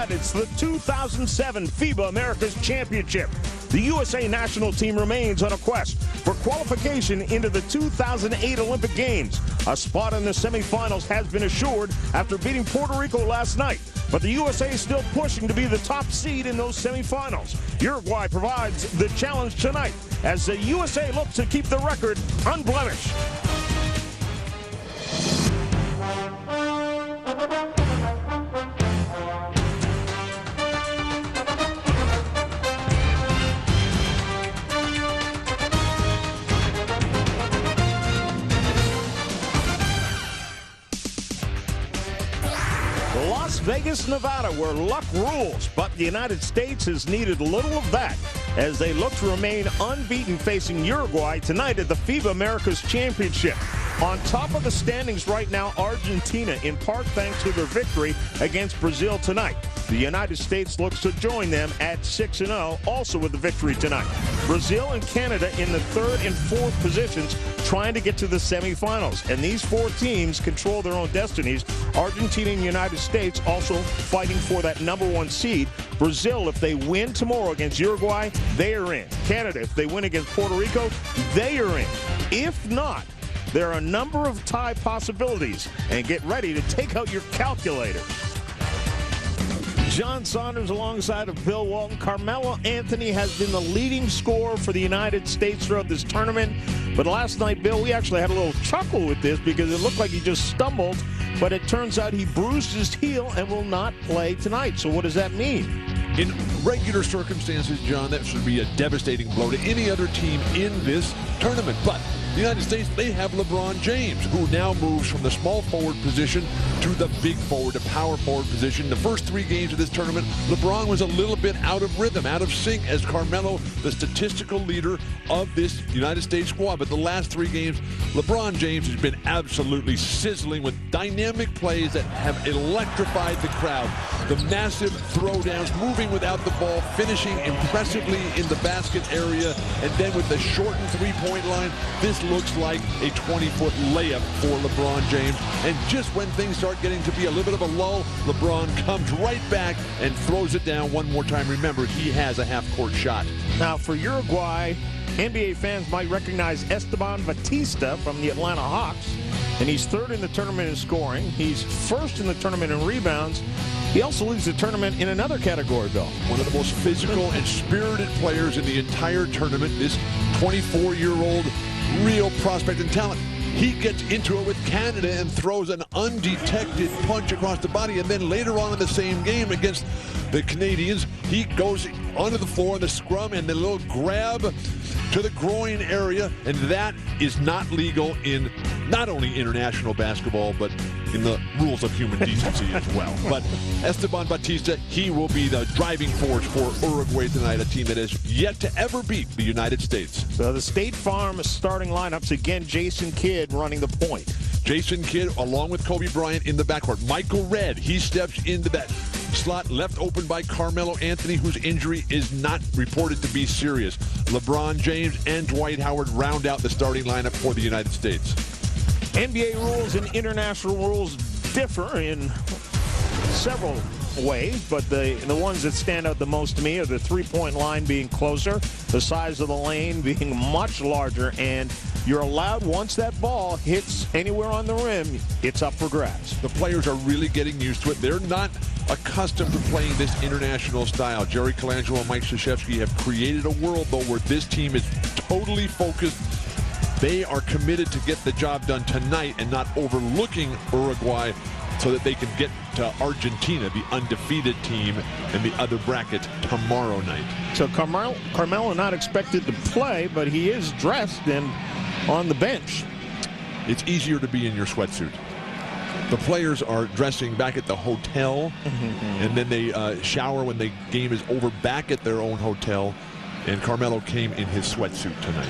that, it's the 2007 FIBA America's Championship. The USA national team remains on a quest for qualification into the 2008 Olympic Games. A spot in the semifinals has been assured after beating Puerto Rico last night. But the USA is still pushing to be the top seed in those semifinals. Uruguay provides the challenge tonight as the USA looks to keep the record unblemished. Las Vegas, Nevada, where luck rules, but the United States has needed little of that as they look to remain unbeaten facing Uruguay tonight at the FIBA America's Championship. On top of the standings right now, Argentina, in part thanks to their victory against Brazil tonight. The United States looks to join them at 6-0, also with the victory tonight. Brazil and Canada in the third and fourth positions trying to get to the semifinals. And these four teams control their own destinies. Argentina and United States also fighting for that #1 seed. Brazil, if they win tomorrow against Uruguay, they are in. Canada, if they win against Puerto Rico, they are in. If not, there are a number of tie possibilities. And get ready to take out your calculator. John Saunders alongside of Bill Walton. Carmelo Anthony has been the leading scorer for the United States throughout this tournament. But last night, Bill, we actually had a little chuckle with this because it looked like he just stumbled. But it turns out he bruised his heel and will not play tonight. So what does that mean? In regular circumstances, John, that should be a devastating blow to any other team in this tournament. But the United States, they have LeBron James, who now moves from the small forward position to the big forward, the power forward position. The first 3 games of this tournament, LeBron was a little bit out of rhythm, out of sync as Carmelo, the statistical leader of this United States squad. But the last 3 games, LeBron James has been absolutely sizzling with dynamic plays that have electrified the crowd. The massive throwdowns, moving without the ball, finishing impressively in the basket area, and then with the shortened three-point line, this looks like a 20-foot layup for LeBron James. And just when things start getting to be a little bit of a lull, LeBron comes right back and throws it down one more time. Remember, he has a half-court shot. Now, for Uruguay, NBA fans might recognize Esteban Batista from the Atlanta Hawks, and he's third in the tournament in scoring. He's first in the tournament in rebounds. He also leads the tournament in another category, Bill. One of the most physical and spirited players in the entire tournament. This 24-year-old real prospect and talent. He gets into it with Canada and throws an undetected punch across the body. And then later on in the same game against the Canadians, he goes onto the floor in the scrum and the little grab to the groin area. And that is not legal in not only international basketball, but in the rules of human decency as well. But Esteban Batista, he will be the driving force for Uruguay tonight, a team that has yet to ever beat the United States. So the State Farm starting lineups, again, Jason Kidd running the point. Jason Kidd along with Kobe Bryant in the backcourt. Michael Redd, he steps into that slot left open by Carmelo Anthony, whose injury is not reported to be serious. LeBron James and Dwight Howard round out the starting lineup for the United States. NBA rules and international rules differ in several ways, but the ones that stand out the most to me are the three-point line being closer, the size of the lane being much larger, and you're allowed, once that ball hits anywhere on the rim, it's up for grabs. The players are really getting used to it. They're not accustomed to playing this international style. Jerry Colangelo and Mike Krzyzewski have created a world, though, where this team is totally focused. They are committed to get the job done tonight and not overlooking Uruguay so that they can get to Argentina, the undefeated team, in the other bracket tomorrow night. So Carmelo not expected to play, but he is dressed and on the bench. It's easier to be in your sweatsuit. The players are dressing back at the hotel, and then they shower when the game is over back at their own hotel, and Carmelo came in his sweatsuit tonight.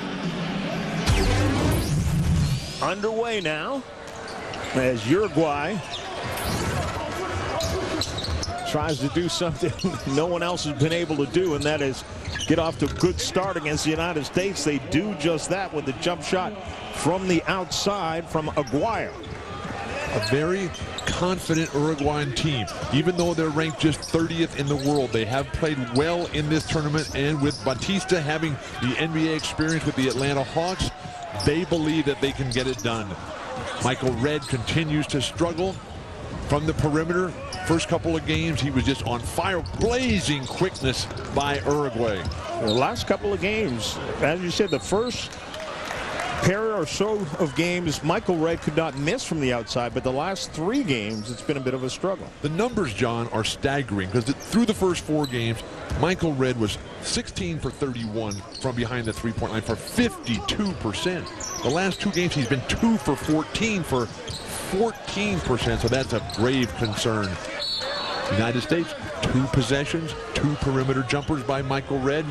Underway now as Uruguay tries to do something no one else has been able to do, and that is get off to a good start against the United States. They do just that with the jump shot from the outside from Aguirre. A very confident Uruguayan team. Even though they're ranked just 30th in the world, they have played well in this tournament, and with Batista having the NBA experience with the Atlanta Hawks, they believe that they can get it done. Michael Redd continues to struggle from the perimeter. First couple of games, he was just on fire. Blazing quickness by Uruguay. The last couple of games, as you said, the first pair or so of games, Michael Redd could not miss from the outside, but the last 3 games, it's been a bit of a struggle. The numbers, John, are staggering because through the first 4 games, Michael Redd was 16 for 31 from behind the three-point line for 52%. The last 2 games, he's been 2 for 14 for 14%, so that's a grave concern. United States, 2 possessions, 2 perimeter jumpers by Michael Redd.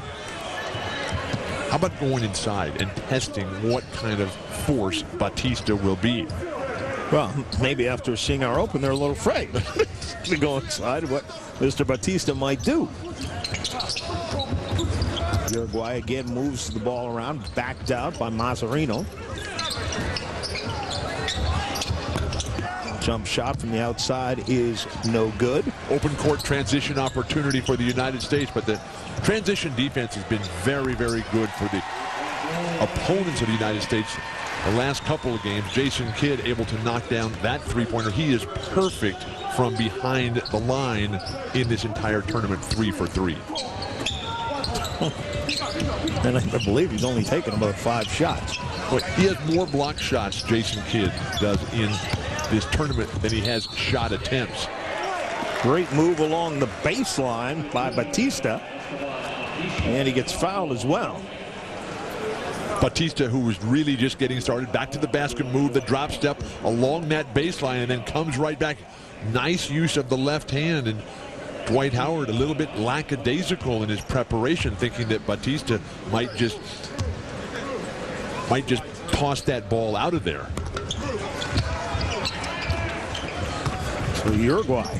How about going inside and testing what kind of force Batista will be? Well, maybe after seeing our open, they're a little afraid to go inside what Mr. Batista might do. Uruguay again moves the ball around, backed out by Mazzarino. Jump shot from the outside is no good. Open court transition opportunity for the United States, but the transition defense has been very, very good for the opponents of the United States. The last couple of games, Jason Kidd able to knock down that three-pointer. He is perfect from behind the line in this entire tournament, 3 for 3. And I believe he's only taken about 5 shots. But he has more block shots, Jason Kidd does, in this tournament than he has shot attempts. Great move along the baseline by Batista. And he gets fouled as well. Batista, who was really just getting started, back to the basket move, the drop step along that baseline, and then comes right back. Nice use of the left hand, and Dwight Howard a little bit lackadaisical in his preparation, thinking that Batista might just toss that ball out of there. So Uruguay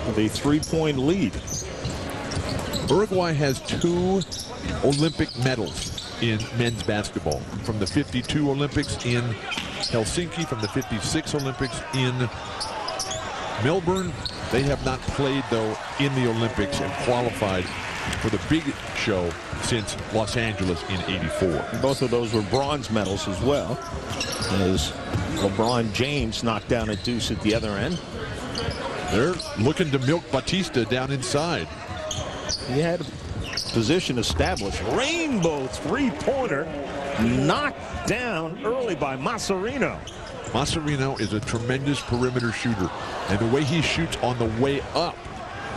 with a 3-point lead. Uruguay has 2 Olympic medals in men's basketball, from the 52 Olympics in Helsinki, from the 56 Olympics in Melbourne. They have not played, though, in the Olympics and qualified for the big show since Los Angeles in '84. Both of those were bronze medals as well, as Lebron James knocked down a deuce at the other end. They're looking to milk Batista down inside. He had position established. Rainbow 3-pointer knocked down early by Mazzarino. Mazzarino is a tremendous perimeter shooter, and the way he shoots on the way up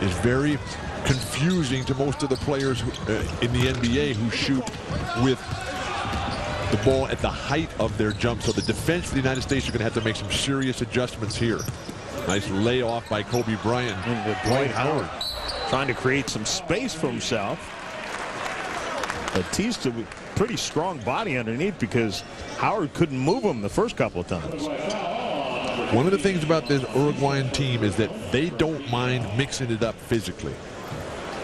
is very confusing to most of the players in the NBA who shoot with the ball at the height of their jump. So the defense for the United States are going to have to make some serious adjustments here. Nice layoff by Kobe Bryant. And Dwight Howard trying to create some space for himself. Batista with pretty strong body underneath because Howard couldn't move him the first couple of times. One of the things about this Uruguayan team is that they don't mind mixing it up physically.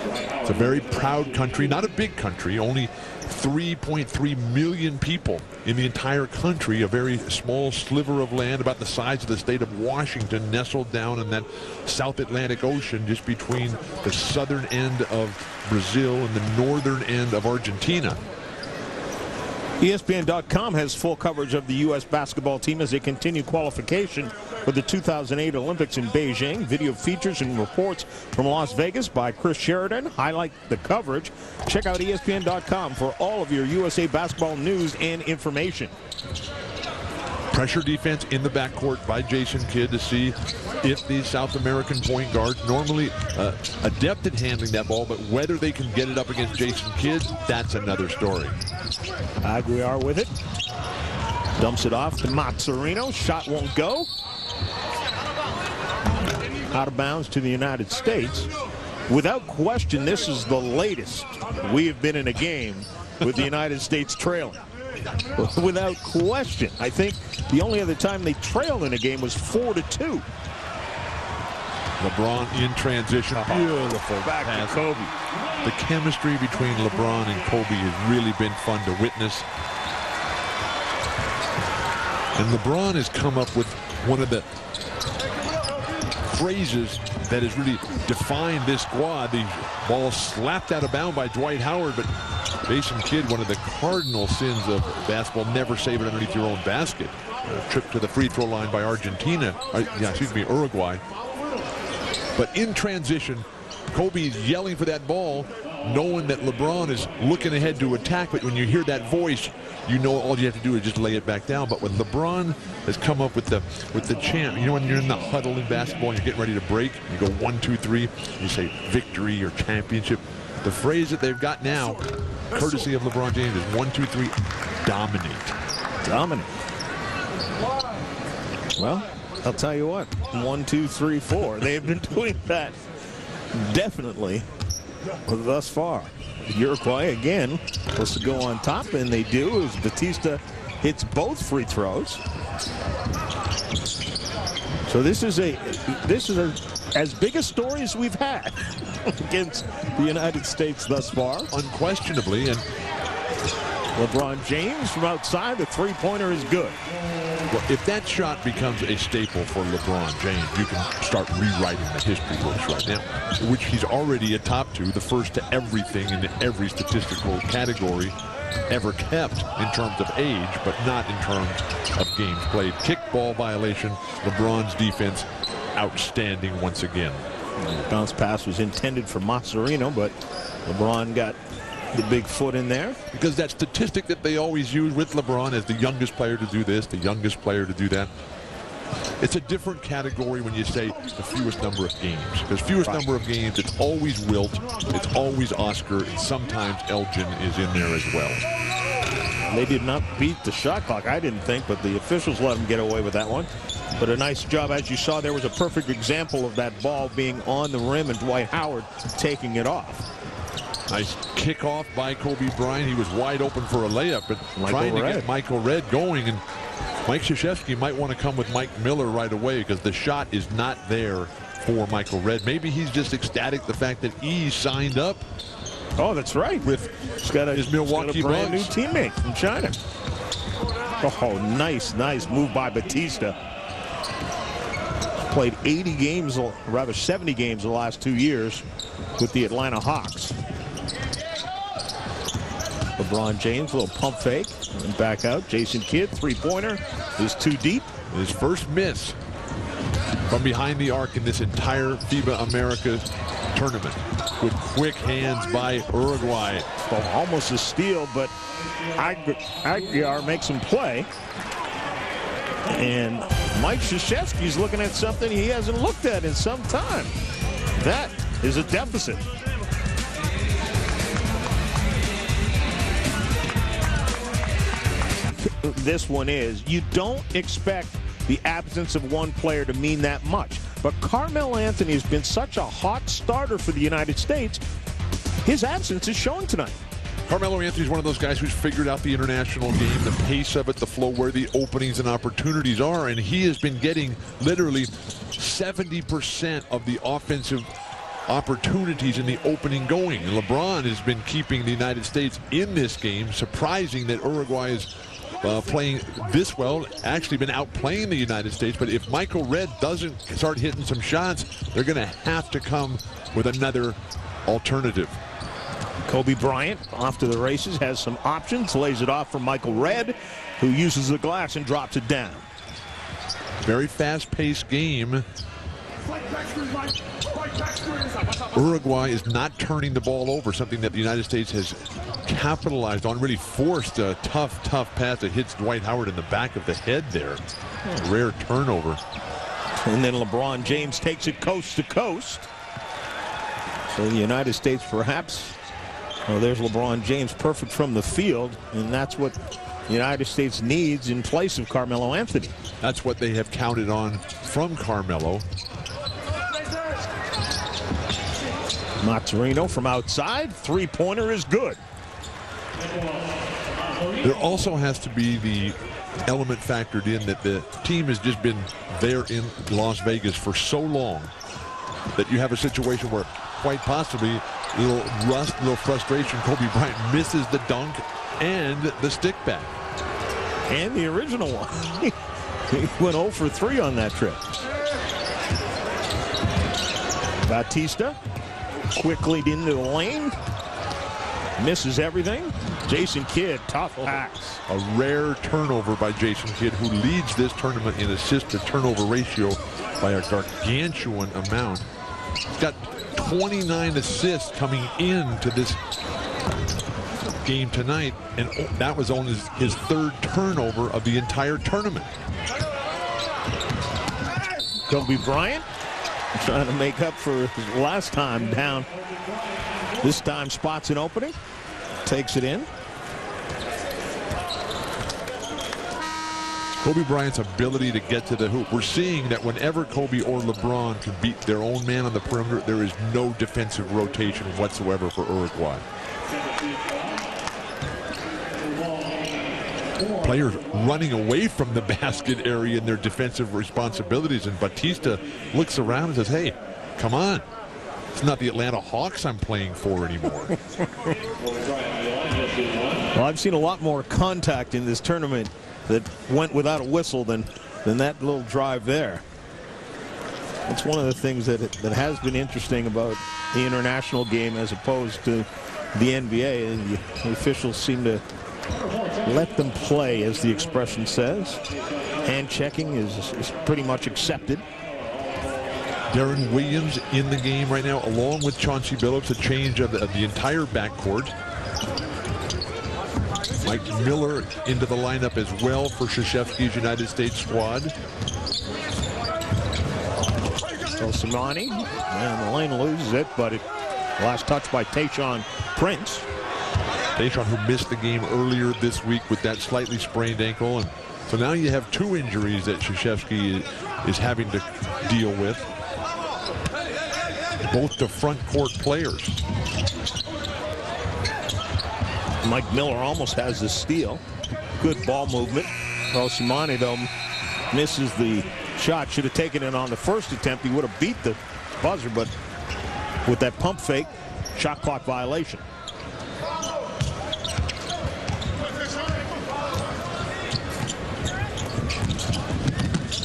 It's a very proud country, not a big country, only 3.3 million people in the entire country, a very small sliver of land about the size of the state of Washington, nestled down in that South Atlantic Ocean just between the southern end of Brazil and the northern end of Argentina. ESPN.com has full coverage of the U.S. basketball team as they continue qualification for the 2008 Olympics in Beijing. Video features and reports from Las Vegas by Chris Sheridan highlight the coverage. Check out ESPN.com for all of your USA basketball news and information. Pressure defense in the backcourt by Jason Kidd to see if the South American point guards, normally adept at handling that ball, but whether they can get it up against Jason Kidd, that's another story. Aguiar with it. Dumps it off to Mazzarino. Shot won't go. Out of bounds to the United States. Without question, this is the latest we have been in a game with the United States trailing. Without question. I think the only other time they trailed in a game was 4-2. LeBron in transition. Beautiful back to Kobe. The chemistry between LeBron and Kobe has really been fun to witness. And LeBron has come up with one of the phrases that has really defined this squad. The ball slapped out of bounds by Dwight Howard, but Jason Kidd, one of the cardinal sins of basketball, never save it underneath your own basket. A trip to the free throw line by Uruguay. But in transition, Kobe's yelling for that ball, knowing that LeBron is looking ahead to attack. But when you hear that voice, you know all you have to do is just lay it back down. But when LeBron has come up with the chant, you know, when you're in the huddle in basketball and you're getting ready to break, you go 1, 2, 3, you say victory or championship. The phrase that they've got now, courtesy of LeBron James, is 1, 2, 3, dominate. Dominate. Well, I'll tell you what, 1, 2, 3, 4. They've been doing that definitely thus far. Uruguay again was to go on top, and they do as Batista hits both free throws. So this is as big a story as we've had against the United States thus far. Unquestionably. And LeBron James from outside, the three-pointer is good. Well, if that shot becomes a staple for LeBron James, you can start rewriting the history books right now, which he's already a top 2, the first to everything in every statistical category ever kept in terms of age, but not in terms of games played. Kickball violation, LeBron's defense outstanding once again. The bounce pass was intended for Mazzarino, but LeBron got the big foot in there. Because that statistic that they always use with LeBron as the youngest player to do this, the youngest player to do that, it's a different category when you say the fewest number of games. Because fewest number of games, it's always Wilt, it's always Oscar, and sometimes Elgin is in there as well. They did not beat the shot clock, I didn't think, but the officials let them get away with that one. But a nice job. As you saw, there was a perfect example of that ball being on the rim and Dwight Howard taking it off. Nice kickoff by Kobe Bryant. He was wide open for a layup, but trying to get Michael Redd going. And Mike Krzyzewski might want to come with Mike Miller right away because the shot is not there for Michael Redd. Maybe he's just ecstatic the fact that he signed up. Oh, that's right. With his Milwaukee brand new Bucks. teammate from China. Oh, nice move by Batista. Played 80 games, or rather 70 games the last 2 years with the Atlanta Hawks. LeBron James, a little pump fake and back out. Jason Kidd, three-pointer is too deep. His first miss from behind the arc in this entire FIBA America tournament. With quick hands by Uruguay. Well, almost a steal, but Aguiar makes him play. And Mike Krzyzewski's looking at something he hasn't looked at in some time. That is a deficit. This one is, you don't expect the absence of one player to mean that much. But Carmelo Anthony has been such a hot starter for the United States. His absence is showing tonight. Carmelo Anthony is one of those guys who's figured out the international game, the pace of it, the flow, where the openings and opportunities are, and he has been getting literally 70% of the offensive opportunities in the opening going. And LeBron has been keeping the United States in this game. Surprising that Uruguay is playing this well, actually been outplaying the United States. But if Michael Redd doesn't start hitting some shots, they're going to have to come with another alternative. Kobe Bryant off to the races, has some options, lays it off for Michael Redd, who uses the glass and drops it down. Very fast-paced game. Uruguay is not turning the ball over, something that the United States has capitalized on, really forced a tough pass that hits Dwight Howard in the back of the head there. A rare turnover. And then LeBron James takes it coast to coast. So the United States perhaps, well, there's LeBron James perfect from the field, and that's what the United States needs in place of Carmelo Anthony. That's what they have counted on from Carmelo. Mazzarino from outside, three-pointer is good. There also has to be the element factored in that the team has just been there in Las Vegas for so long that you have a situation where quite possibly a little rust, a little frustration. Kobe Bryant misses the dunk and the stick back. And the original one. He went 0 for 3 on that trip. Batista quickly into the lane. Misses everything. Jason Kidd, tough pass. A rare turnover by Jason Kidd, who leads this tournament in assist-to-turnover ratio by a gargantuan amount. He's got 29 assists coming into this game tonight, and that was on his third turnover of the entire tournament. Kobe Bryant trying to make up for his last time down. This time spots an opening, takes it in. Kobe Bryant's ability to get to the hoop. We're seeing that whenever Kobe or LeBron can beat their own man on the perimeter, there is no defensive rotation whatsoever for Uruguay. Players running away from the basket area in their defensive responsibilities, and Batista looks around and says, hey, come on. It's not the Atlanta Hawks I'm playing for anymore. Well, I've seen a lot more contact in this tournament that went without a whistle than that little drive there. It's one of the things that has been interesting about the international game as opposed to the NBA. And the officials seem to let them play, as the expression says. Hand checking is pretty much accepted. Darren Williams in the game right now, along with Chauncey Billups, a change of the entire backcourt. Mike Miller into the lineup as well for Krzyzewski's United States squad. Osimani, and the lane loses it, but last touch by Tayshaun Prince. Tayshaun, who missed the game earlier this week with that slightly sprained ankle, and so now you have two injuries that Krzyzewski is having to deal with. Both the front court players. Mike Miller almost has the steal. Good ball movement. Osimani, though, misses the shot. Should have taken it on the first attempt. He would have beat the buzzer, but with that pump fake, shot clock violation.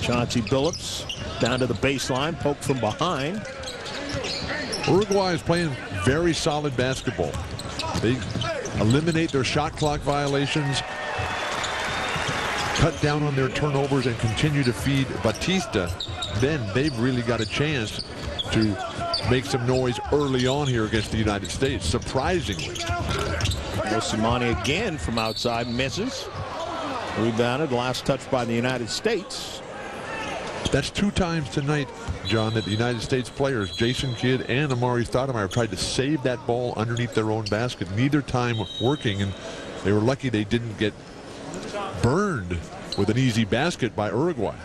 Chauncey Billups down to the baseline, poke from behind. Uruguay is playing very solid basketball. They eliminate their shot clock violations, cut down on their turnovers, and continue to feed Batista. Then they've really got a chance to make some noise early on here against the United States, surprisingly. Osimani again from outside, misses. Rebounded, last touch by the United States. That's two times tonight, John, that the United States players, Jason Kidd and Amari Stoudemire, tried to save that ball underneath their own basket. Neither time working, and they were lucky they didn't get burned with an easy basket by Uruguay.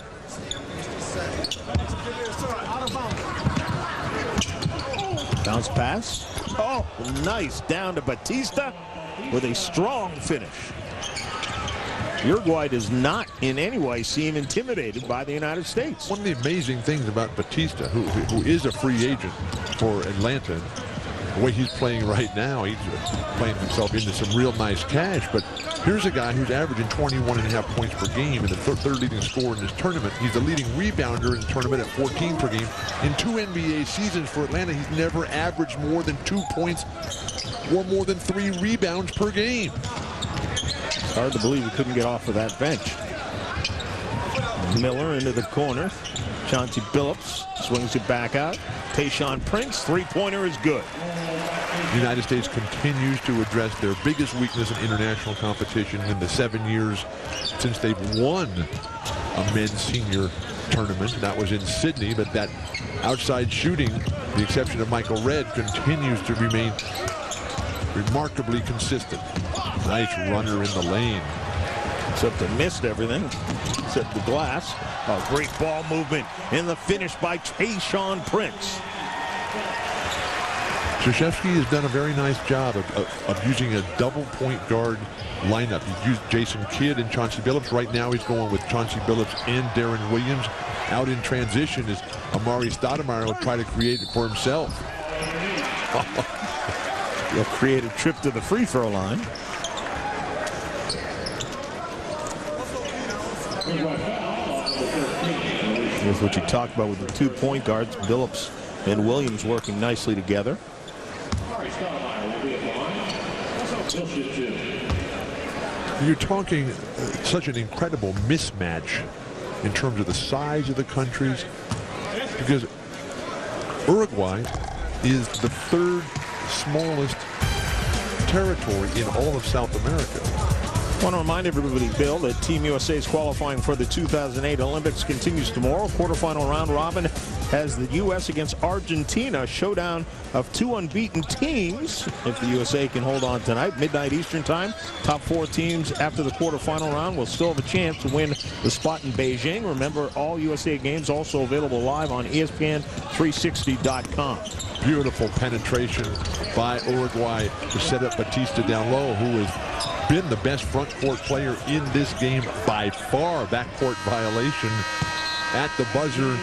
Bounce pass. Oh, nice. Down to Batista with a strong finish. Uruguay does not in any way seem intimidated by the United States. One of the amazing things about Batista, who is a free agent for Atlanta, the way he's playing right now, he's playing himself into some real nice cash. But here's a guy who's averaging 21.5 points per game and the third leading scorer in this tournament. He's the leading rebounder in the tournament at 14 per game. In 2 NBA seasons for Atlanta, he's never averaged more than 2 points or more than 3 rebounds per game. It's hard to believe he couldn't get off of that bench. Miller into the corner. Chauncey Billups swings it back out. Tayshaun Prince, three-pointer is good. The United States continues to address their biggest weakness in international competition in the 7 years since they've won a men's senior tournament. That was in Sydney, but that outside shooting, the exception of Michael Redd, continues to remain remarkably consistent. Nice runner in the lane. Except they missed everything, except the glass. A great ball movement in the finish by Tayshaun Prince. Krzyzewski has done a very nice job of using a double point guard lineup. He's used Jason Kidd and Chauncey Billups. Right now he's going with Chauncey Billups and Darren Williams. Out in transition is Amari Stoudemire will try to create it for himself. He'll create a trip to the free throw line. Here's what you talked about with the 2 point guards. Billups and Williams working nicely together. You're talking such an incredible mismatch in terms of the size of the countries, because Uruguay is the third smallest territory in all of South America. I want to remind everybody, Bill, that Team USA's qualifying for the 2008 Olympics continues tomorrow. Quarterfinal round robin has the U.S. against Argentina, a showdown of two unbeaten teams. If the USA can hold on tonight, midnight Eastern time, top four teams after the quarterfinal round will still have a chance to win the spot in Beijing. Remember, all USA games also available live on ESPN360.com. Beautiful penetration by Uruguay to set up Batista down low, who has been the best front court player in this game by far. Backcourt violation at the buzzer,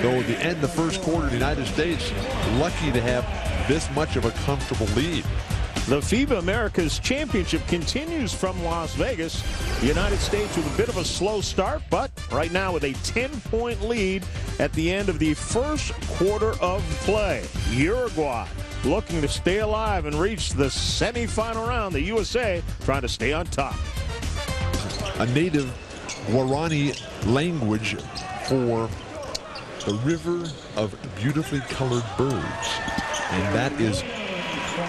though at the end of the first quarter, the United States lucky to have this much of a comfortable lead. The FIBA Americas Championship continues from Las Vegas. The United States with a bit of a slow start, but right now with a 10-point lead at the end of the first quarter of play. Uruguay looking to stay alive and reach the semifinal round. The USA trying to stay on top. A native Guarani language for the river of beautifully colored birds. And that is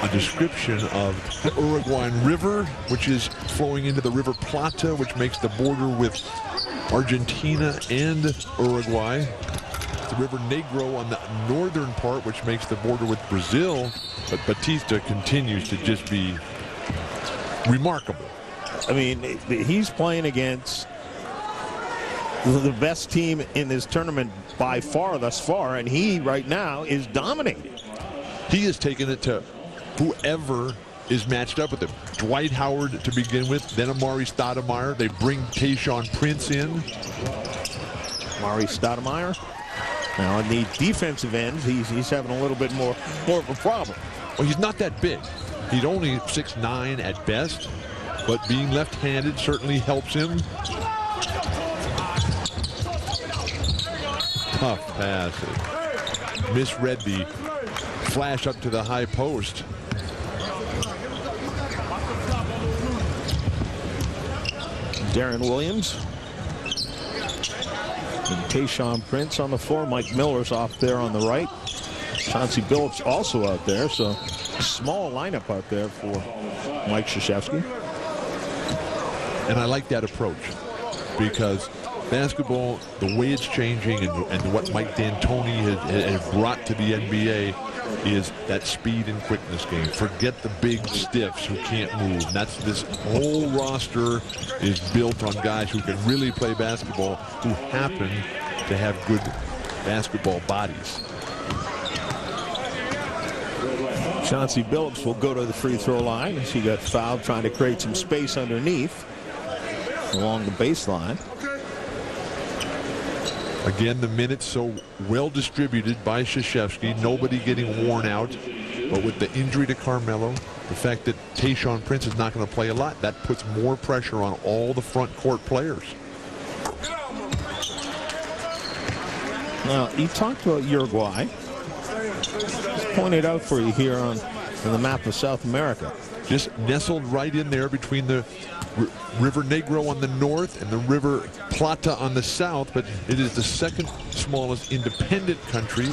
a description of the Uruguayan River, which is flowing into the River Plata, which makes the border with Argentina and Uruguay. The River Negro on the northern part, which makes the border with Brazil. But Batista continues to just be remarkable. I mean, he's playing against the best team in this tournament by far thus far, and he right now is dominating. He has taken it to whoever is matched up with him. Dwight Howard to begin with, then Amari Stoudemire. They bring Tayshaun Prince in. Amari Stoudemire. Now on the defensive end, he's having a little bit more of a problem. Well, he's not that big. He's only 6'9" at best, but being left-handed certainly helps him. Tough pass. Misread the flash up to the high post. Darren Williams. And Tayshaun Prince on the floor. Mike Miller's off there on the right. Chauncey Billups also out there. So a small lineup out there for Mike Krzyzewski. And I like that approach, because basketball, the way it's changing and what Mike D'Antoni has brought to the NBA is that speed and quickness game. Forget the big stiffs who can't move. And that's this whole roster is built on guys who can really play basketball, who happen to have good basketball bodies. Chauncey Billups will go to the free throw line as he got fouled trying to create some space underneath along the baseline. Again, the minutes so well distributed by Krzyzewski, nobody getting worn out. But with the injury to Carmelo, the fact that Tayshaun Prince is not going to play a lot, that puts more pressure on all the front court players. Now, you talked about Uruguay. Just pointed out for you here on the map of South America. Just nestled right in there between the River Negro on the north and the River Plata on the south, but it is the second smallest independent country,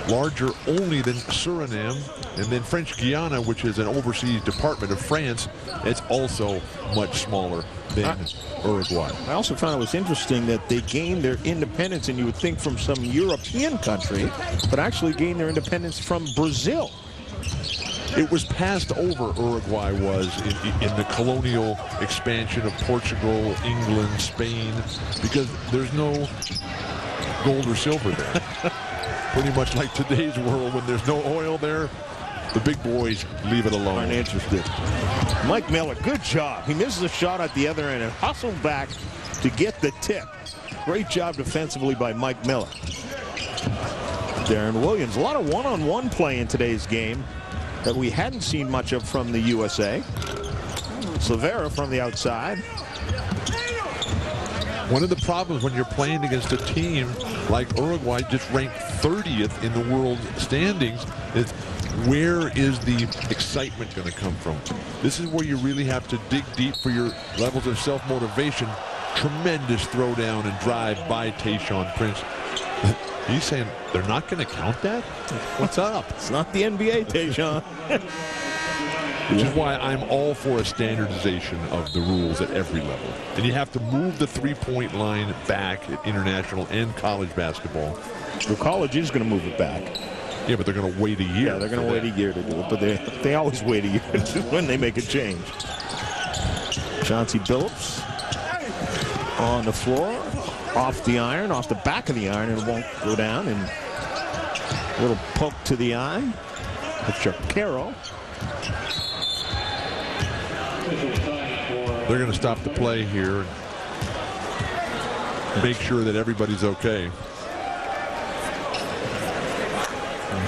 larger only than Suriname, and then French Guiana, which is an overseas department of France. It's also much smaller than Uruguay. I also found it was interesting that they gained their independence, and you would think from some European country, but actually gained their independence from Brazil. It was passed over, Uruguay was, in the colonial expansion of Portugal, England, Spain, because there's no gold or silver there. Pretty much like today's world, when there's no oil there, the big boys leave it alone. Aren't interested. Mike Miller, good job. He misses a shot at the other end and hustled back to get the tip. Great job defensively by Mike Miller. Darren Williams, a lot of one-on-one play in today's game that we hadn't seen much of from the USA. Silvera from the outside. One of the problems when you're playing against a team like Uruguay, just ranked 30th in the world standings. It's where is the excitement going to come from? This is where you really have to dig deep for your levels of self-motivation. Tremendous throwdown and drive by Tayshaun Prince. He's saying they're not going to count that? What's up? It's not the NBA, Tayshaun. Which is why I'm all for a standardization of the rules at every level. And you have to move the three-point line back at international and college basketball. The college is going to move it back. Yeah, but they're going to wait a year. Yeah, they're going to wait a year to do it, but they always wait a year when they make a change. Chauncey Billups on the floor, off the iron, off the back of the iron, and it won't go down. And a little poke to the eye of Shapiro. They're going to stop the play here and make sure that everybody's okay.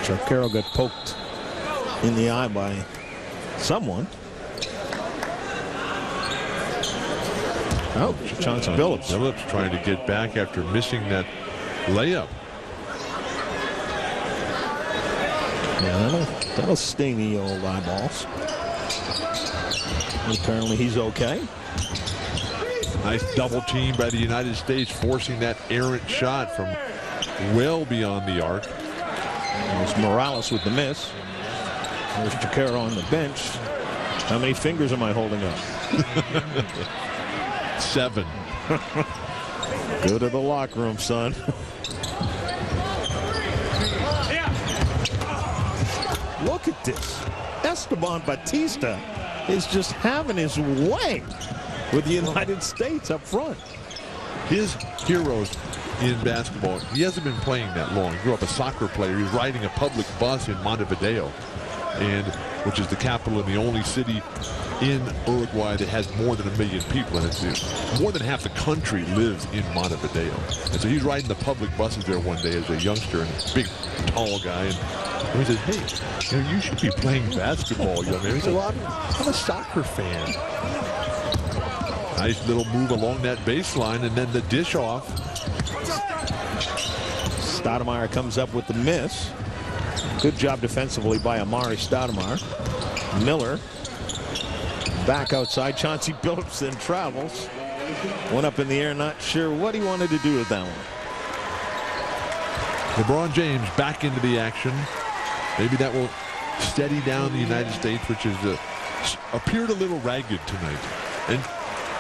Shapiro got poked in the eye by someone. Oh, Chauncey Billups. Billups trying to get back after missing that layup. Yeah, that'll sting the old eyeballs. Apparently he's okay. Nice double team by the United States, forcing that errant shot from well beyond the arc. There's Morales with the miss. There's Shapiro on the bench. How many fingers am I holding up? 7. Go to the locker room, son. Look at this. Esteban Batista is just having his way with the United States up front. His heroes in basketball, he hasn't been playing that long. He grew up a soccer player. He's riding a public bus in Montevideo, which is the capital and the only city in Uruguay that has more than 1 million people. And it's more than half the country lives in Montevideo. And so he's riding the public buses there one day as a youngster, and a big, tall guy. And he says, hey, you should be playing basketball, young man. He said, well, I'm a soccer fan. Nice little move along that baseline, and then the dish off. Stoudemire comes up with the miss. Good job defensively by Amari Stoudemire. Miller back outside. Chauncey Billups then travels. One up in the air, not sure what he wanted to do with that one. LeBron James back into the action. Maybe that will steady down the United States, which has appeared a little ragged tonight. And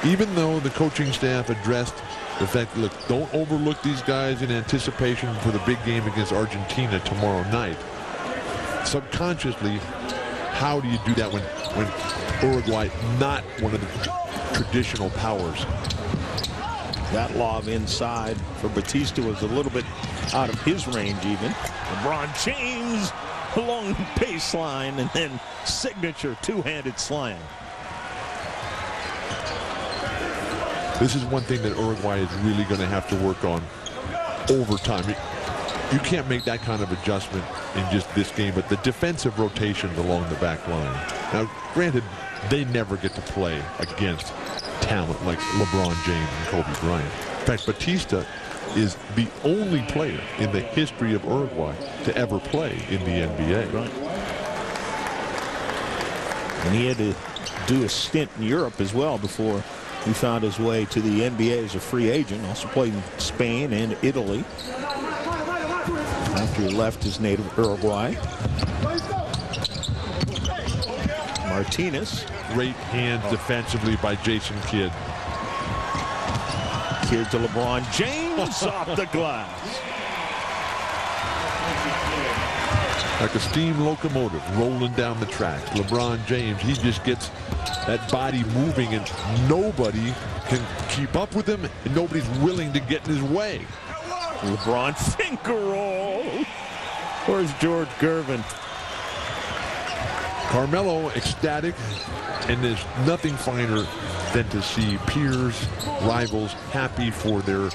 even though the coaching staff addressed the fact that, look, don't overlook these guys in anticipation for the big game against Argentina tomorrow night. Subconsciously, how do you do that when Uruguay not one of the traditional powers? That lob inside for Batista was a little bit out of his range even. LeBron James along the baseline, and then signature two-handed slam. This is one thing that Uruguay is really going to have to work on over time. You can't make that kind of adjustment in just this game, but the defensive rotations along the back line. Now, granted, they never get to play against talent like LeBron James and Kobe Bryant. In fact, Batista is the only player in the history of Uruguay to ever play in the NBA. Right. And he had to do a stint in Europe as well before he found his way to the NBA as a free agent. Also played in Spain and Italy after he left his native Uruguay. Martinez. Great hands defensively by Jason Kidd. Kidd to LeBron James off the glass. Like a steam locomotive rolling down the track. LeBron James, he just gets that body moving, and nobody can keep up with him, and nobody's willing to get in his way. LeBron finger roll. Where's George Gervin? Carmelo ecstatic, and there's nothing finer than to see peers, rivals happy for their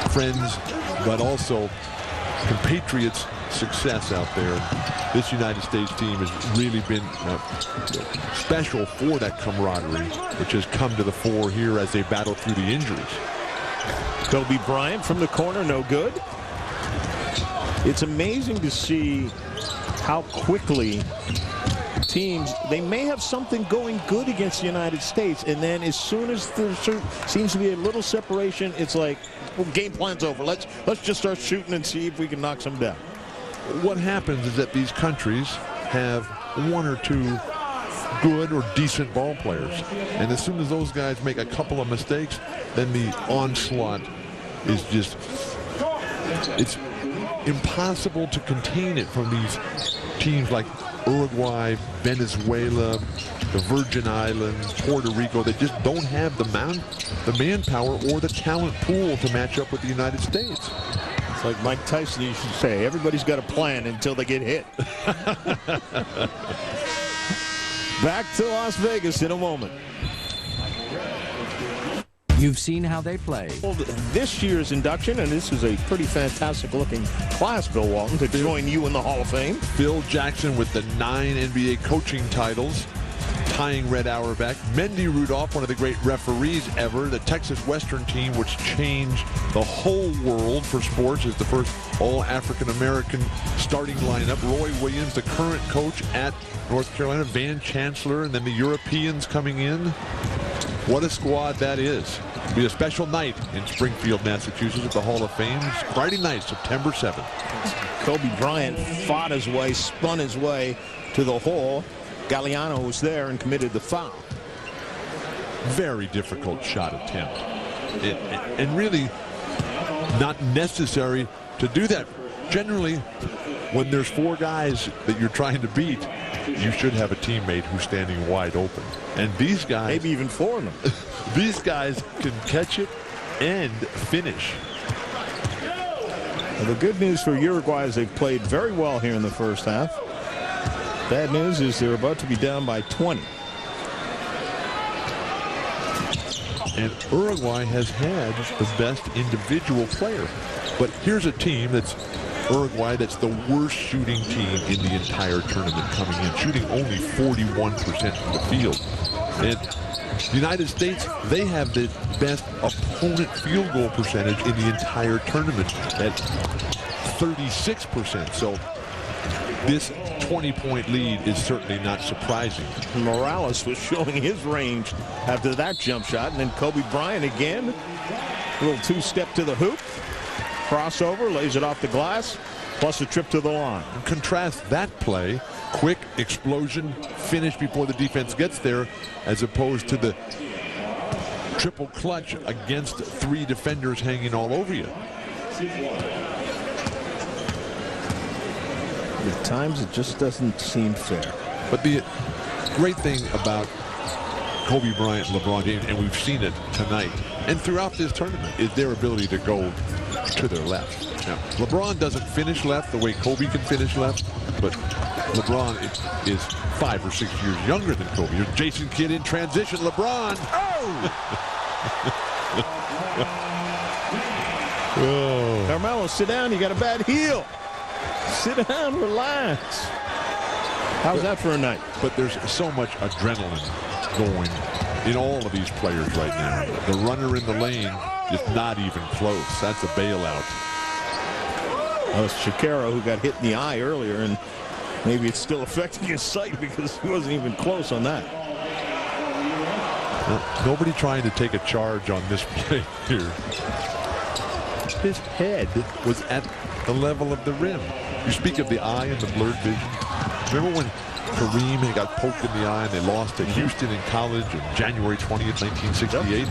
friends, but also compatriots' success out there. This United States team has really been special for that camaraderie, which has come to the fore here as they battle through the injuries. Kobe Bryant from the corner, no good. It's amazing to see how quickly teams, they may have something going good against the United States, and then as soon as there seems to be a little separation, it's like, well, game plan's over. Let's just start shooting and see if we can knock some down. What happens is that these countries have one or two good or decent ball players, and as soon as those guys make a couple of mistakes, then the onslaught is just, it's impossible to contain it from these teams like Uruguay, Venezuela, the Virgin Islands, Puerto Rico, that just don't have the manpower or the talent pool to match up with the United States. It's like Mike Tyson used to say, everybody's got a plan until they get hit. Back to Las Vegas in a moment. You've seen how they play. This year's induction, and this is a pretty fantastic looking class, Bill Walton, to join you in the Hall of Fame. Phil Jackson with the 9 NBA coaching titles, tying Red Auerbach. Mendy Rudolph, one of the great referees ever. The Texas Western team, which changed the whole world for sports, is the first all-African-American starting lineup. Roy Williams, the current coach at North Carolina. Van Chancellor, and then the Europeans coming in. What a squad that is. It'll be a special night in Springfield, Massachusetts at the Hall of Fame. Friday night, September 7th. Kobe Bryant fought his way, spun his way to the hole. Galliano was there and committed the foul. Very difficult shot attempt. And really not necessary to do that. Generally, when there's 4 guys that you're trying to beat, you should have a teammate who's standing wide open. And these guys, maybe even 4 of them. These guys can catch it and finish. Well, the good news for Uruguay is they've played very well here in the first half. Bad news is they're about to be down by 20. And Uruguay has had the best individual player. But here's a team that's Uruguay that's the worst shooting team in the entire tournament coming in, shooting only 41% from the field. And the United States, they have the best opponent field goal percentage in the entire tournament at 36%. So this 20-point lead is certainly not surprising. Morales was showing his range after that jump shot, and then Kobe Bryant again. A little 2-step to the hoop. Crossover, lays it off the glass, plus a trip to the line. And contrast that play, quick explosion, finish before the defense gets there, as opposed to the triple clutch against 3 defenders hanging all over you. At times it just doesn't seem fair. But the great thing about Kobe Bryant and LeBron James, and we've seen it tonight and throughout this tournament, is their ability to go to their left. Now, LeBron doesn't finish left the way Kobe can finish left, but LeBron is 5 or 6 years younger than Kobe. Here's Jason Kidd in transition. LeBron. Oh! Carmelo, sit down. You got a bad heel. Sit down, relax. How's that for a night? But there's so much adrenaline going in all of these players right now. The runner in the lane is not even close. That's a bailout. That was Shakira who got hit in the eye earlier, and maybe it's still affecting his sight because he wasn't even close on that. Nobody trying to take a charge on this play here. His head was at the level of the rim. You speak of the eye and the blurred vision. Remember when Kareem got poked in the eye and they lost to Houston in college on January 20th, 1968?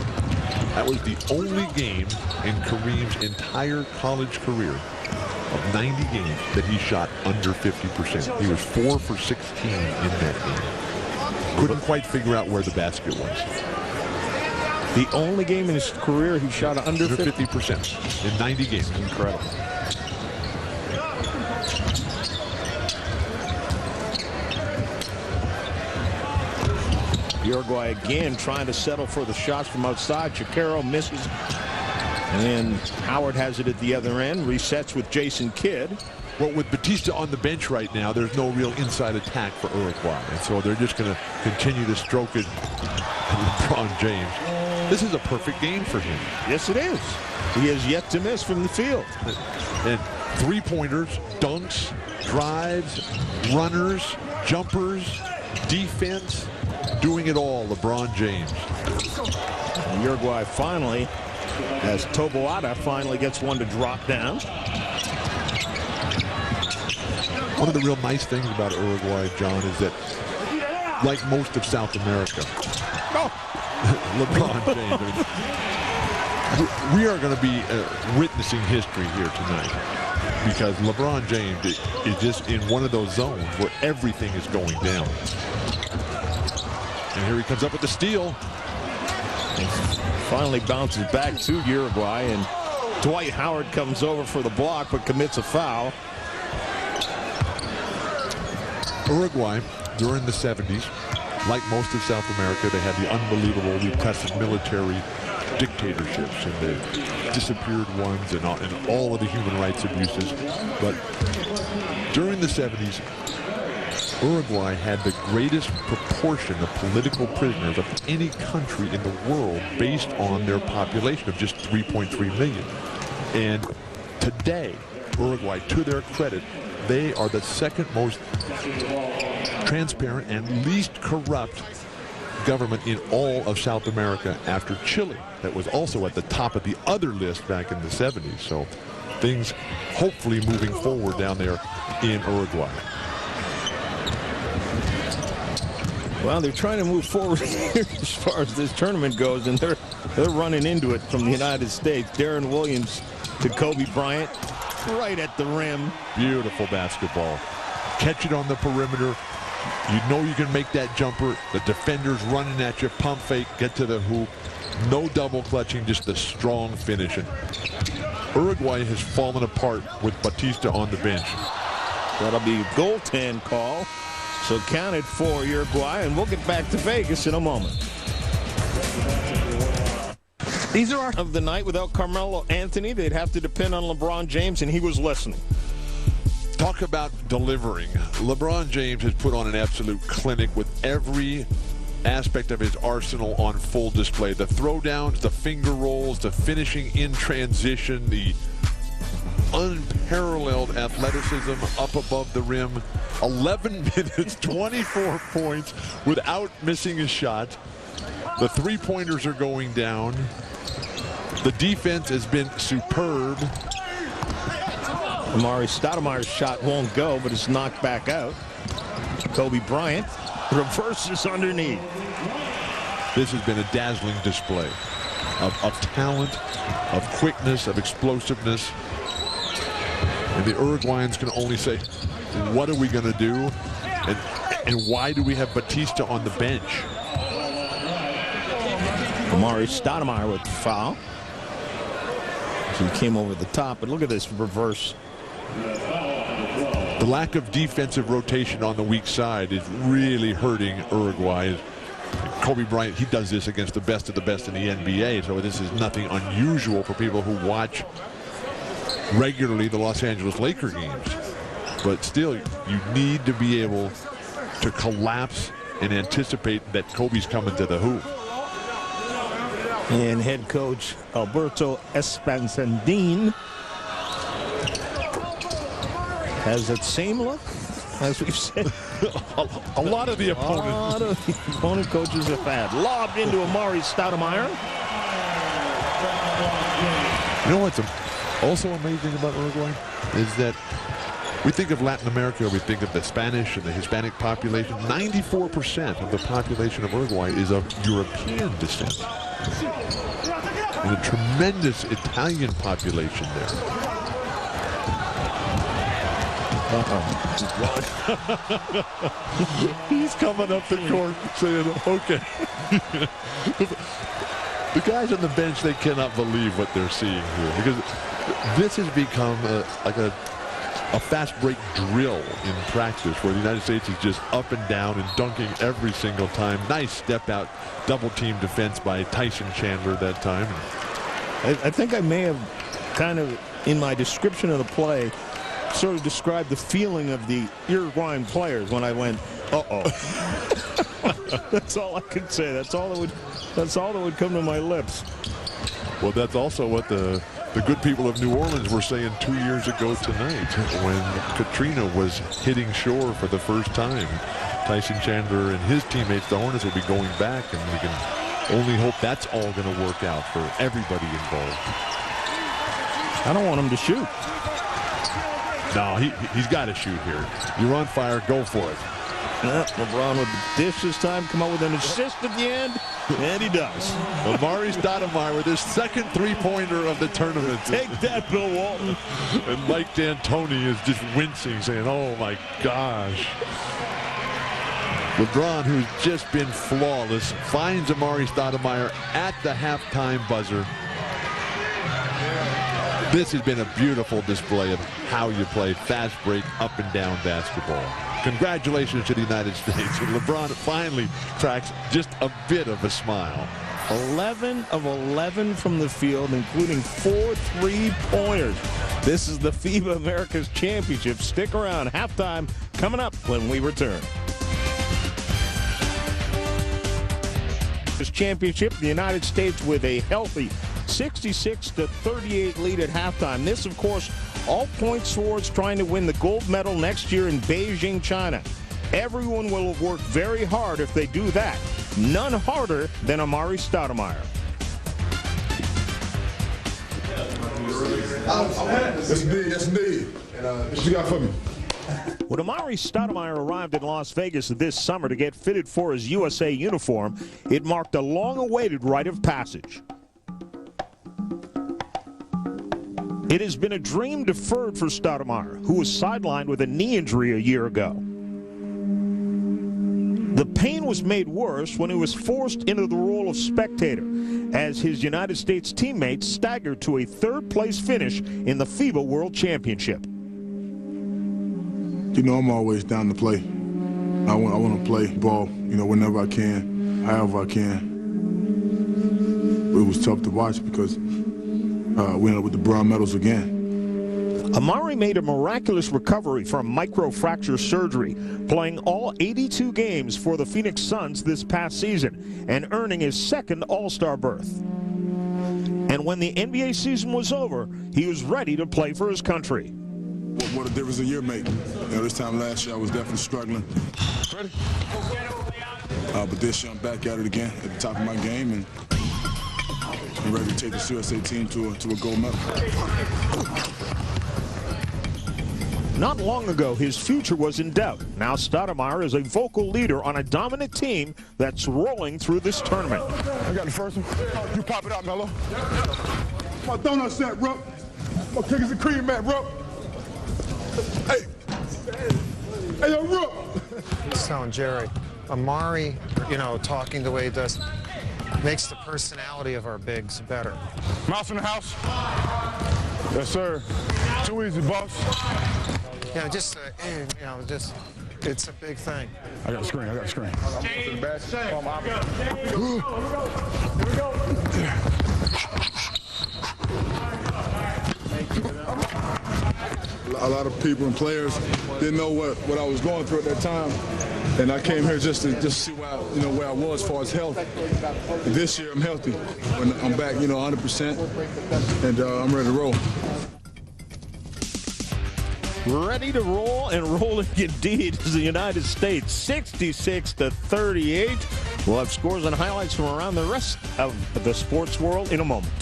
That was the only game in Kareem's entire college career of 90 games that he shot under 50%. He was 4 for 16 in that game. Couldn't quite figure out where the basket was. The only game in his career he shot under 50% in 90 games. Incredible. Uruguay again trying to settle for the shots from outside. Shakira misses. And Howard has it at the other end. Resets with Jason Kidd. Well, with Batista on the bench right now, there's no real inside attack for Uruguay. And so they're just going to continue to stroke it. LeBron James. This is a perfect game for him. Yes, it is. He has yet to miss from the field. And Three-pointers, dunks, drives, runners, jumpers, defense, doing it all, LeBron James. And Uruguay finally, as Taboada finally gets one to drop down. One of the real nice things about Uruguay, John, is that, like most of South America, LeBron James, we are going to be witnessing history here tonight, because LeBron James is just in one of those zones where everything is going down. And here he comes up with the steal. Finally bounces back to Uruguay, and Dwight Howard comes over for the block but commits a foul. Uruguay, during the 70s, like most of South America, they had the unbelievable repressive military dictatorships and the disappeared ones and all of the human rights abuses. But during the 70s, Uruguay had the greatest proportion of political prisoners of any country in the world based on their population of just 3.3 million. And today, Uruguay, to their credit, they are the second most transparent and least corrupt government in all of South America after Chile, that was also at the top of the other list back in the 70s. So things hopefully moving forward down there in Uruguay. Well, they're trying to move forward here as far as this tournament goes, and they're running into it from the United States. Darren Williams to Kobe Bryant, right at the rim. Beautiful basketball. Catch it on the perimeter. You know you can make that jumper. The defender's running at you. Pump fake, get to the hoop. No double clutching, just the strong finishing. Uruguay has fallen apart with Batista on the bench. That'll be a goaltend call. So counted for Uruguay, and we'll get back to Vegas in a moment. These are our of the night. Without Carmelo Anthony, they'd have to depend on LeBron James, and he was listening. Talk about delivering. LeBron James has put on an absolute clinic with every aspect of his arsenal on full display. The throwdowns, the finger rolls, the finishing in transition, the unparalleled athleticism up above the rim. 11 minutes, 24 points without missing a shot. The three-pointers are going down. The defense has been superb. Amari Stoudemire's shot won't go, but it's knocked back out. Kobe Bryant reverses underneath. This has been a dazzling display of talent, of quickness, of explosiveness. And the Uruguayans can only say, what are we going to do? And why do we have Batista on the bench? Amari Stoudemire with the foul. So he came over the top, but look at this reverse. The lack of defensive rotation on the weak side is really hurting Uruguay. Kobe Bryant, he does this against the best of the best in the NBA, so this is nothing unusual for people who watch regularly the Los Angeles Lakers games. But still, you need to be able to collapse and anticipate that Kobe's coming to the hoop. And head coach Alberto Espancendine has that same look, as we've said. a lot of the opponent coaches have had. Lobbed into Amari Stoudemire. You know what's also amazing about Uruguay is that we think of Latin America, we think of the Spanish and the Hispanic population. 94% of the population of Uruguay is of European descent. And a tremendous Italian population there. He's coming up the court saying, okay. The guys on the bench, they cannot believe what they're seeing here, because this has become like a fast break drill in practice, where the United States is just up and down and dunking every single time. Nice step out, double team defense by Tyson Chandler that time. I think I may have kind of, in my description of the play, sort of described the feeling of the Uruguayan players when I went, uh-oh. That's all I could say. That's all that would come to my lips. Well, that's also what the The good people of New Orleans were saying 2 years ago tonight when Katrina was hitting shore for the first time. Tyson Chandler and his teammates, the Hornets, will be going back, and we can only hope that's all going to work out for everybody involved. I don't want him to shoot. No, he's got to shoot here. You're on fire, go for it. LeBron with the dish this time, come up with an assist at the end, and he does. Amari Stoudemire with his second three-pointer of the tournament. Take that, Bill Walton. And Mike D'Antoni is just wincing, saying, oh my gosh. LeBron, who's just been flawless, finds Amari Stoudemire at the halftime buzzer. This has been a beautiful display of how you play fast break up and down basketball. Congratulations to the United States. And LeBron finally cracks just a bit of a smile. 11 of 11 from the field, including 4 3-pointers. This is the FIBA America's Championship. Stick around. Halftime coming up when we return. This championship, the United States with a healthy 66-38 lead at halftime. This, of course, all points towards trying to win the gold medal next year in Beijing, China. Everyone will work very hard if they do that. None harder than Amari Stoudemire. Yes, indeed. What you got for me? When Amari Stoudemire arrived in Las Vegas this summer to get fitted for his USA uniform, it marked a long-awaited rite of passage. It has been a dream deferred for Stoudemire, who was sidelined with a knee injury a year ago. The pain was made worse when he was forced into the role of spectator, as his United States teammates staggered to a third-place finish in the FIBA World Championship. You know, I'm always down to play. I want to play ball, you know, whenever I can, however I can. It was tough to watch because we ended up with the bronze medals again. Amari made a miraculous recovery from microfracture surgery, playing all 82 games for the Phoenix Suns this past season and earning his second All-Star berth. And when the NBA season was over, he was ready to play for his country. What a difference a year make. You know, this time last year I was definitely struggling. Ready? But this year I'm back at it again at the top of my game and I'm ready to take the USA team to a gold medal. Not long ago, his future was in doubt. Now Stoudemire is a vocal leader on a dominant team that's rolling through this tournament. I got the first one. You pop it out, Melo. My donut set, bro. My cookies and cream, man, bro. Hey. Hey, yo, bro. I was telling Jerry, Amari, you know, talking the way he does, makes the personality of our bigs better. Mouse in the house. Yes, sir. Too easy, boss. You know, just, you know, just, it's a big thing. I got a screen. Here we go. A lot of people and players didn't know what I was going through at that time, and I came here just to see where I was as far as health. This year I'm healthy. When I'm back, 100%, and I'm ready to roll. Ready to roll, and rolling indeed is the United States, 66-38. We'll have scores and highlights from around the rest of the sports world in a moment.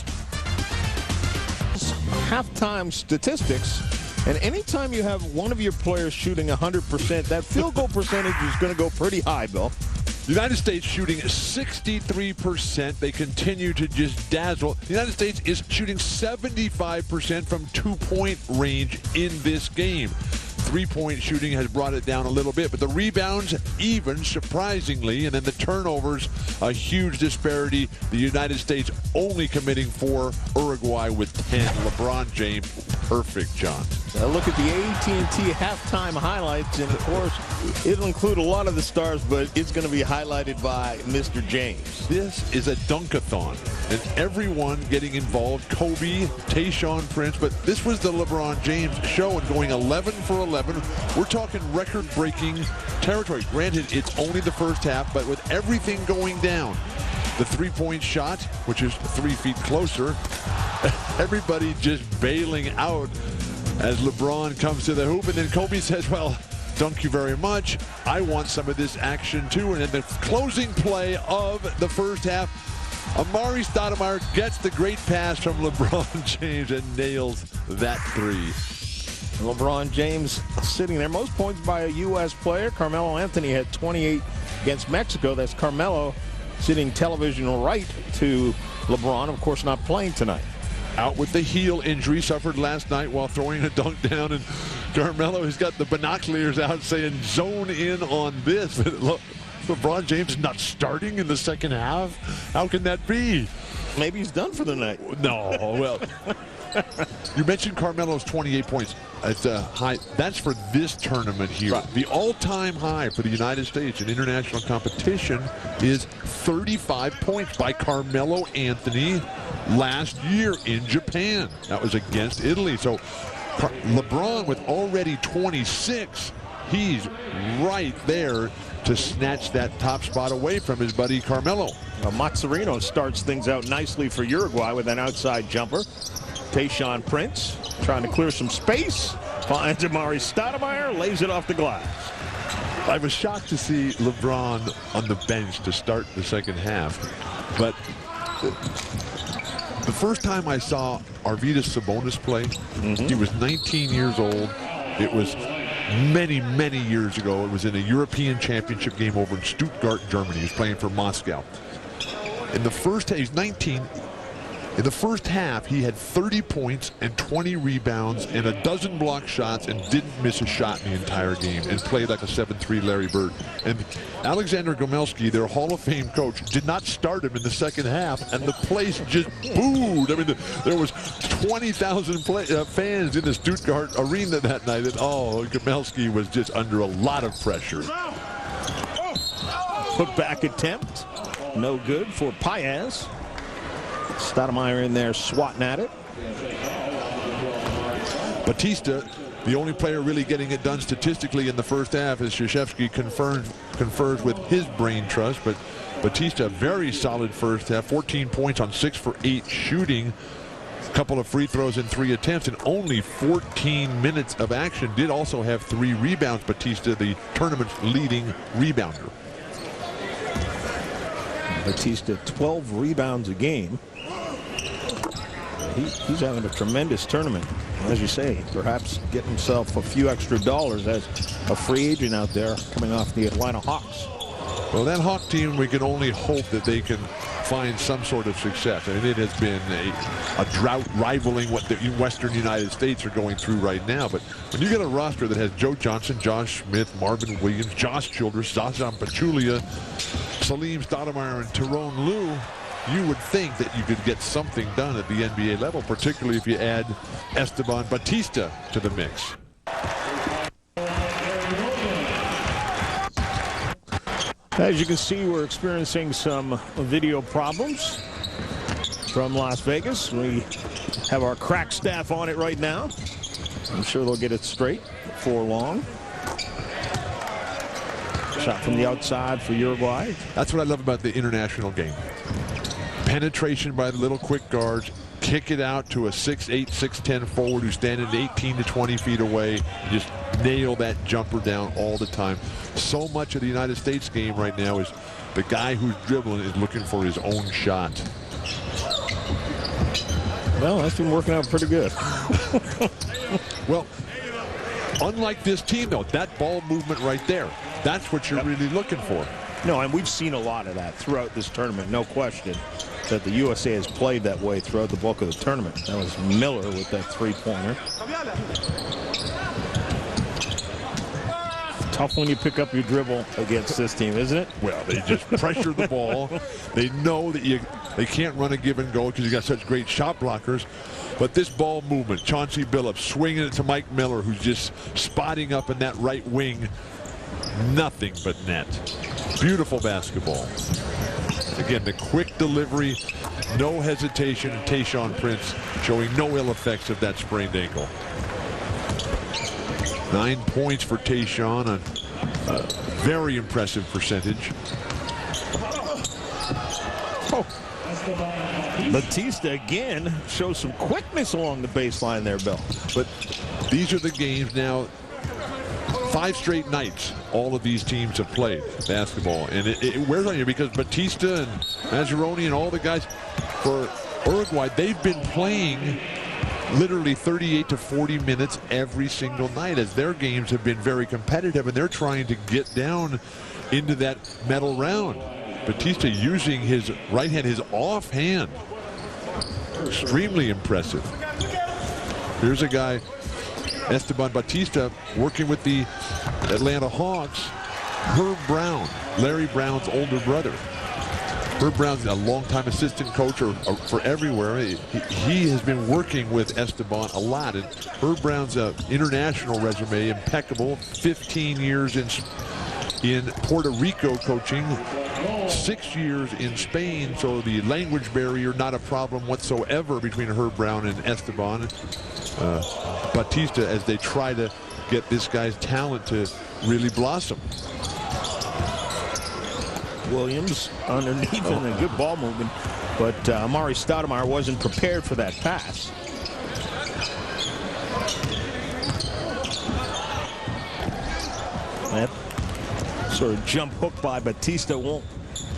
Halftime statistics, and anytime you have one of your players shooting 100%, that field goal percentage is going to go pretty high, Bill. The United States shooting 63%. They continue to just dazzle. The United States is shooting 75% from two-point range in this game. Three-point shooting has brought it down a little bit, but the rebounds even, surprisingly, and then the turnovers, a huge disparity. The United States only committing 4, Uruguay with 10. LeBron James, perfect, John. Look at the AT&T halftime highlights, and of course, it'll include a lot of the stars, but it's going to be highlighted by Mr. James. This is a dunk-a-thon, and everyone getting involved. Kobe, Tayshaun Prince, but this was the LeBron James show, and going 11 for 11. We're talking record-breaking territory. Granted, it's only the first half, but with everything going down, the three-point shot, which is 3 feet closer, Everybody just bailing out as LeBron comes to the hoop. And then Kobe says, well, thank you very much. I want some of this action too. And in the closing play of the first half, Amari Stoudemire gets the great pass from LeBron James and nails that three. LeBron James sitting there. Most points by a U.S. player. Carmelo Anthony had 28 against Mexico. That's Carmelo sitting television right to LeBron, of course, not playing tonight. Out with the heel injury suffered last night while throwing a dunk down, and Carmelo has got the binoculars out saying zone in on this. LeBron James not starting in the second half? How can that be? Maybe he's done for the night. No, well, you mentioned Carmelo's 28 points. It's a high. That's for this tournament here. Right. The all-time high for the United States in international competition is 35 points by Carmelo Anthony last year in Japan. That was against Italy. So LeBron with already 26, he's right there to snatch that top spot away from his buddy Carmelo. Mazzarino starts things out nicely for Uruguay with an outside jumper. Tayshaun Prince trying to clear some space. Finds Amari Stoudemire, lays it off the glass. I was shocked to see LeBron on the bench to start the second half. But the first time I saw Arvydas Sabonis play, he was 19 years old. It was many, many years ago. It was in a European Championship game over in Stuttgart, Germany. He was playing for Moscow. In the first, he's 19. In the first half, he had 30 points and 20 rebounds and a dozen block shots and didn't miss a shot in the entire game and played like a 7-3 Larry Bird. And Alexander Gomelski, their Hall of Fame coach, did not start him in the second half, and the place just booed. I mean, there was 20,000 fans in the Stuttgart arena that night, and Gomelski was just under a lot of pressure. Put back attempt, no good for Paez. Stoudemire in there swatting at it. Batista, the only player really getting it done statistically in the first half, as Krzyzewski confers with his brain trust. But Batista, very solid first half, 14 points on 6 for 8 shooting, a couple of free throws in 3 attempts, and only 14 minutes of action. Did also have 3 rebounds. Batista, the tournament's leading rebounder. Batista, 12 rebounds a game. He's having a tremendous tournament. As you say, perhaps get himself a few extra dollars as a free agent out there coming off the Atlanta Hawks. Well, that Hawk team, we can only hope that they can find some sort of success. I mean, it has been a drought rivaling what the Western United States are going through right now. But when you get a roster that has Joe Johnson, Josh Smith, Marvin Williams, Josh Childress, Zaza Pachulia, Salim Stoudemire, and Tyrone Lue, you would think that you could get something done at the NBA level, particularly if you add Esteban Batista to the mix. As you can see, we're experiencing some video problems from Las Vegas. We have our crack staff on it right now. I'm sure they'll get it straight before long. Shot from the outside for Uruguay. That's what I love about the international game. Penetration by the little quick guards, kick it out to a 6'8", 6'10" forward who's standing 18 to 20 feet away, just nail that jumper down all the time. So much of the United States game right now is the guy who's dribbling is looking for his own shot. Well, that's been working out pretty good. Well, unlike this team, though, that ball movement right there, that's what you're really looking for. No, and we've seen a lot of that throughout this tournament, no question, that the USA has played that way throughout the bulk of the tournament. That was Miller with that three-pointer. Tough when you pick up your dribble against this team, isn't it? Well, they just pressure the ball. They know that they can't run a give and go because you got such great shot blockers. But this ball movement, Chauncey Billups swinging it to Mike Miller, who's just spotting up in that right wing. Nothing but net. Beautiful basketball. Again, the quick delivery, no hesitation, and Tayshaun Prince showing no ill effects of that sprained ankle. 9 points for Tayshaun, a very impressive percentage. Batista again shows some quickness along the baseline there, Bill. But these are the games now. 5 straight nights all of these teams have played basketball, and it wears on you because Batista and Mazzaroni and all the guys for Uruguay, they've been playing literally 38 to 40 minutes every single night as their games have been very competitive, and they're trying to get down into that medal round. Batista using his right hand, his offhand. Extremely impressive. Here's a guy, Esteban Batista, working with the Atlanta Hawks. Herb Brown, Larry Brown's older brother. Herb Brown's a longtime assistant coach for everywhere. He has been working with Esteban a lot. And Herb Brown's international resume impeccable. 15 years in Puerto Rico coaching. 6 years in Spain, so the language barrier not a problem whatsoever between Herb Brown and Esteban Batista as they try to get this guy's talent to really blossom. Williams underneath and a good ball movement, but Amari Stoudemire wasn't prepared for that pass. That sort of jump hook by Batista won't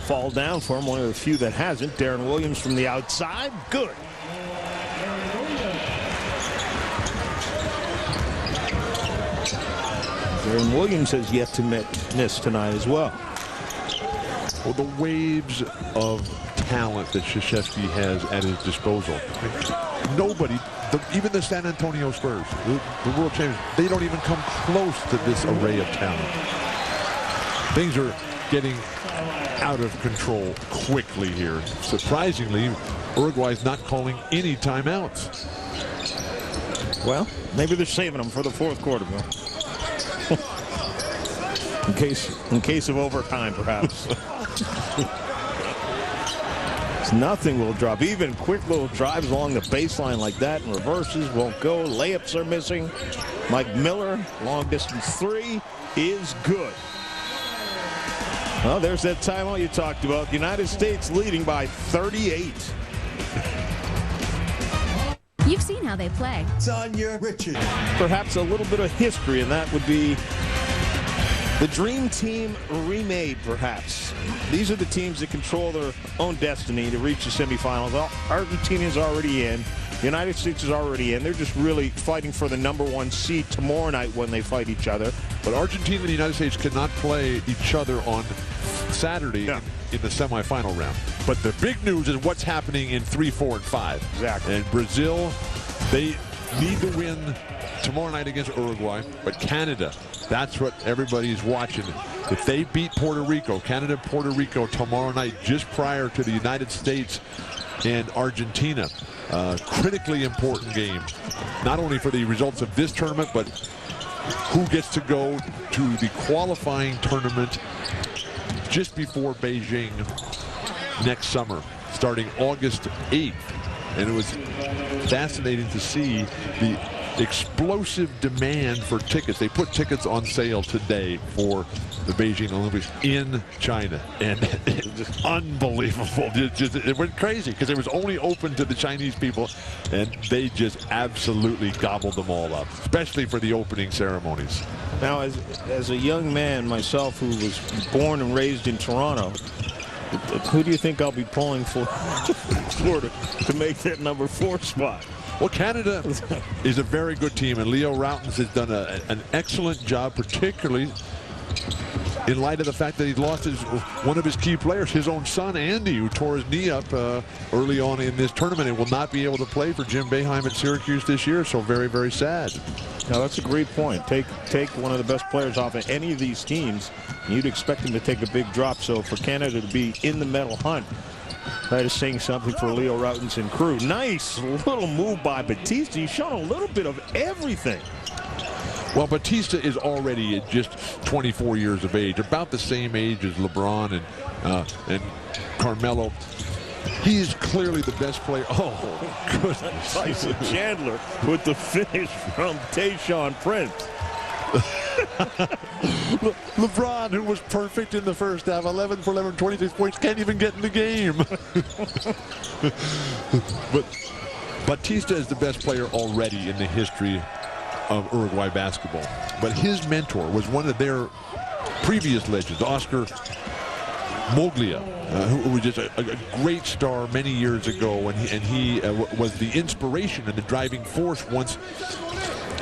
fall down for him. One of the few that hasn't. Darren Williams from the outside. Good. Darren Williams has yet to miss tonight as well. Well, the waves of talent that Krzyzewski has at his disposal. Nobody, even the San Antonio Spurs, the world champions, they don't even come close to this array of talent. Things are getting out of control quickly here. Surprisingly, Uruguay's not calling any timeouts. Well, maybe they're saving them for the fourth quarter, Bill. in case of overtime, perhaps. Nothing will drop. Even quick little drives along the baseline like that and reverses won't go. Layups are missing. Mike Miller, long distance 3 is good. Well, there's that timeout you talked about. The United States leading by 38. You've seen how they play. Sonia Richard. Perhaps a little bit of history, and that would be the Dream Team remade, perhaps. These are the teams that control their own destiny to reach the semifinals. Well, Argentina's already in. The United States is already in. They're just really fighting for the #1 seed tomorrow night when they fight each other. But Argentina and the United States cannot play each other on Saturday in the semifinal round. But the big news is what's happening in 3, 4, and 5. Exactly. And Brazil, they need to win tomorrow night against Uruguay. But Canada, that's what everybody's watching. If they beat Puerto Rico, Canada, Puerto Rico tomorrow night, just prior to the United States and Argentina, critically important game, not only for the results of this tournament, but who gets to go to the qualifying tournament just before Beijing next summer, starting August 8th. And it was fascinating to see the explosive demand for tickets. They put tickets on sale today for the Beijing Olympics in China, and it was just unbelievable. It went crazy because it was only open to the Chinese people, and they just absolutely gobbled them all up, especially for the opening ceremonies. Now, as a young man myself who was born and raised in Toronto, who do you think I'll be pulling for to make that #4 spot? Well, Canada is a very good team, and Leo Rautins has done an excellent job, particularly in light of the fact that he lost one of his key players, his own son, Andy, who tore his knee up early on in this tournament and will not be able to play for Jim Boeheim at Syracuse this year. So very, very sad. Now, that's a great point. Take one of the best players off of any of these teams, and you'd expect him to take a big drop. So for Canada to be in the medal hunt, that is saying something for Leo Rautins and crew. Nice little move by Batista. He's shown a little bit of everything. Well, Batista is already just 24 years of age, about the same age as LeBron and Carmelo. He is clearly the best player. Oh, goodness. Tyson Chandler with the finish from Tayshaun Prince. LeBron, who was perfect in the first half, 11 for 11, 26 points, can't even get in the game. But Batista is the best player already in the history of Uruguay basketball. But his mentor was one of their previous legends, Oscar Moglia, who was just a great star many years ago, and he was the inspiration and the driving force once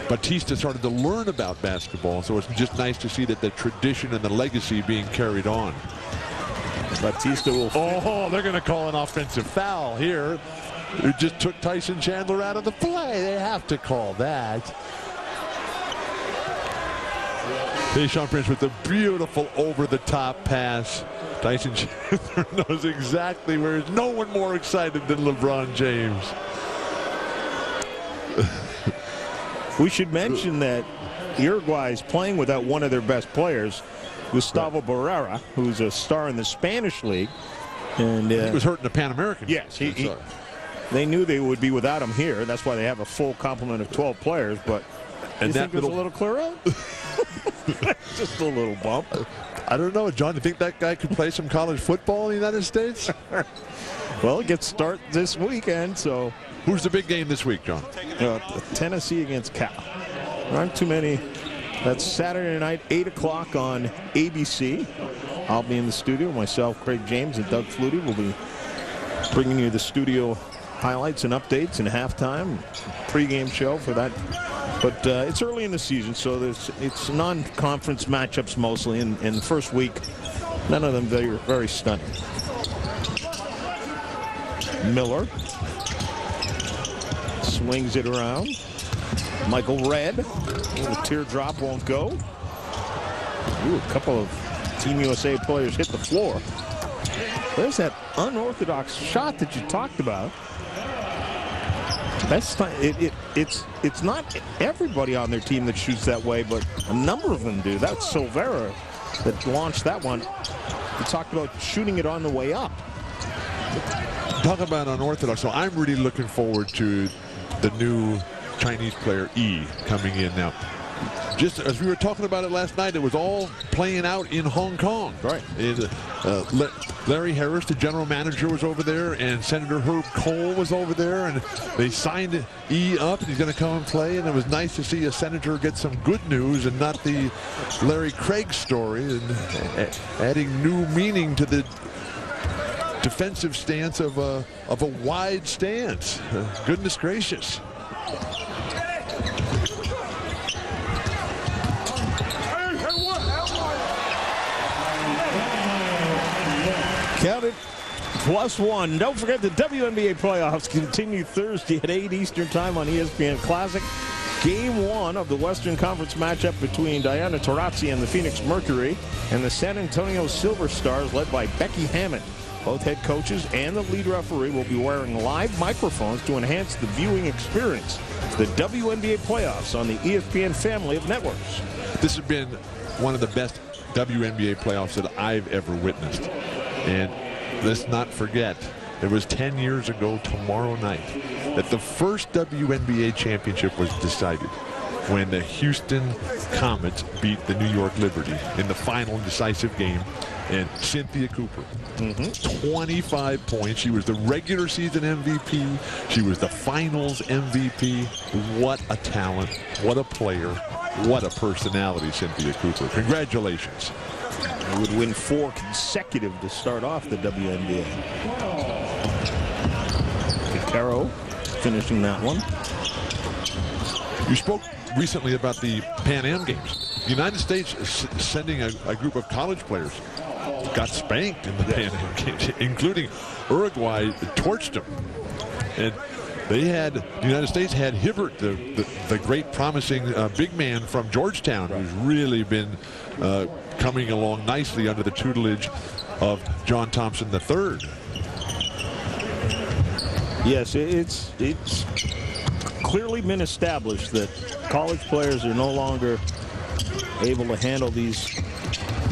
Batista started to learn about basketball. So it's just nice to see that the tradition and the legacy being carried on. Batista will... Oh, they're going to call an offensive foul here. It just took Tyson Chandler out of the play. They have to call that. Tayshaun Prince with the beautiful over-the-top pass. Tyson Chandler knows exactly where. There's no one more excited than LeBron James. We should mention that Uruguay is playing without one of their best players, Gustavo Barrera, who's a star in the Spanish league. And he was hurt in the Pan American. Yes, they knew they would be without him here. That's why they have a full complement of 12 players. But you think there's a little clear out? Just a little bump. I don't know, John. Do you think that guy could play some college football in the United States? Well, it gets start this weekend, so. Who's the big game this week, John? Tennessee against Cal. There aren't too many. That's Saturday night, 8 o'clock on ABC. I'll be in the studio. Myself, Craig James, and Doug Flutie will be bringing you the studio highlights and updates and halftime pregame show for that. But it's early in the season, so it's non-conference matchups mostly. And in the first week, none of them very stunning. Miller swings it around. Michael Redd. The teardrop won't go. Ooh, a couple of Team USA players hit the floor. There's that unorthodox shot that you talked about. That's it's not everybody on their team that shoots that way, but a number of them do. That's Silvera that launched that one. We talked about shooting it on the way up. Talk about unorthodox. So I'm really looking forward to the new Chinese player E coming in now. Just as we were talking about it last night, it was all playing out in Hong Kong. Right. Larry Harris, the general manager, was over there, and Senator Herb Kohl was over there, and they signed E up, and he's going to come and play. And it was nice to see a senator get some good news and not the Larry Craig story, and adding new meaning to the defensive stance of a wide stance. Goodness gracious. Count it, +1. Don't forget the WNBA playoffs continue Thursday at 8 Eastern Time on ESPN Classic. Game 1 of the Western Conference matchup between Diana Taurasi and the Phoenix Mercury and the San Antonio Silver Stars led by Becky Hammond. Both head coaches and the lead referee will be wearing live microphones to enhance the viewing experience. The WNBA playoffs on the ESPN family of networks. This has been one of the best WNBA playoffs that I've ever witnessed. And let's not forget, it was 10 years ago tomorrow night that the first WNBA championship was decided when the Houston Comets beat the New York Liberty in the final decisive game. And Cynthia Cooper, 25 points. She was the regular season MVP. She was the finals MVP. What a talent. What a player. What a personality, Cynthia Cooper. Congratulations. They would win 4 consecutive to start off the WNBA. Caro finishing that one. You spoke recently about the Pan Am Games. The United States is sending a group of college players. Got spanked in the Pan Am Games, including Uruguay torched them. And they had, the United States had Hibbert, the great promising big man from Georgetown, who's really been coming along nicely under the tutelage of John Thompson III. Yes, it's clearly been established that college players are no longer able to handle these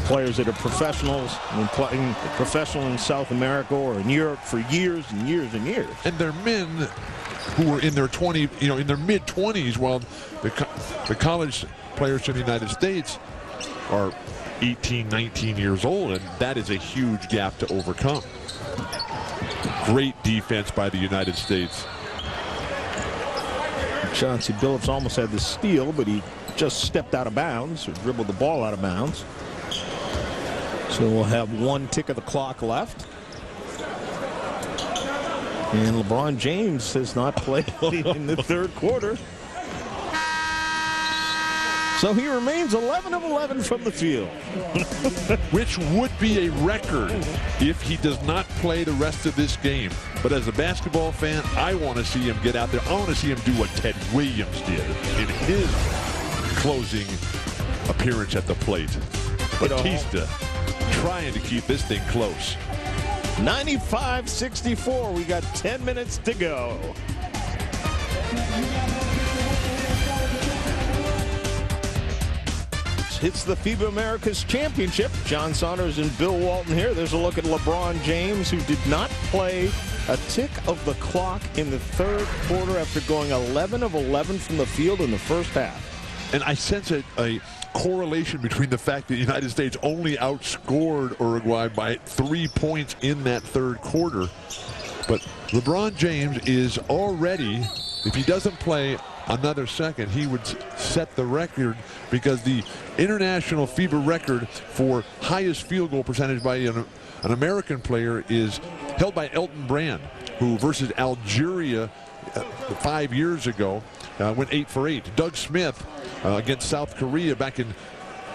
players that are professionals and playing professional in South America or in Europe for years and years and years. And they're men who are in their in their mid-20s, while the college players from the United States are 18, 19 years old, and that is a huge gap to overcome. Great defense by the United States. Chauncey Billups almost had the steal, but he just stepped out of bounds or dribbled the ball out of bounds. So we'll have 1 tick of the clock left. And LeBron James has not played in the third quarter. So he remains 11 of 11 from the field. Which would be a record if he does not play the rest of this game. But as a basketball fan, I want to see him get out there. I want to see him do what Ted Williams did in his closing appearance at the plate. Batista trying to keep this thing close. 95-64. We got 10 minutes to go. Hits the FIBA Americas Championship. John Saunders and Bill Walton here. There's a look at LeBron James, who did not play a tick of the clock in the third quarter after going 11 of 11 from the field in the first half. And I sense a correlation between the fact that the United States only outscored Uruguay by 3 points in that third quarter. But LeBron James is already, if he doesn't play another second, he would set the record, because the international FIBA record for highest field goal percentage by an American player is held by Elton Brand, who versus Algeria 5 years ago went 8 for 8. Doug Smith against South Korea back in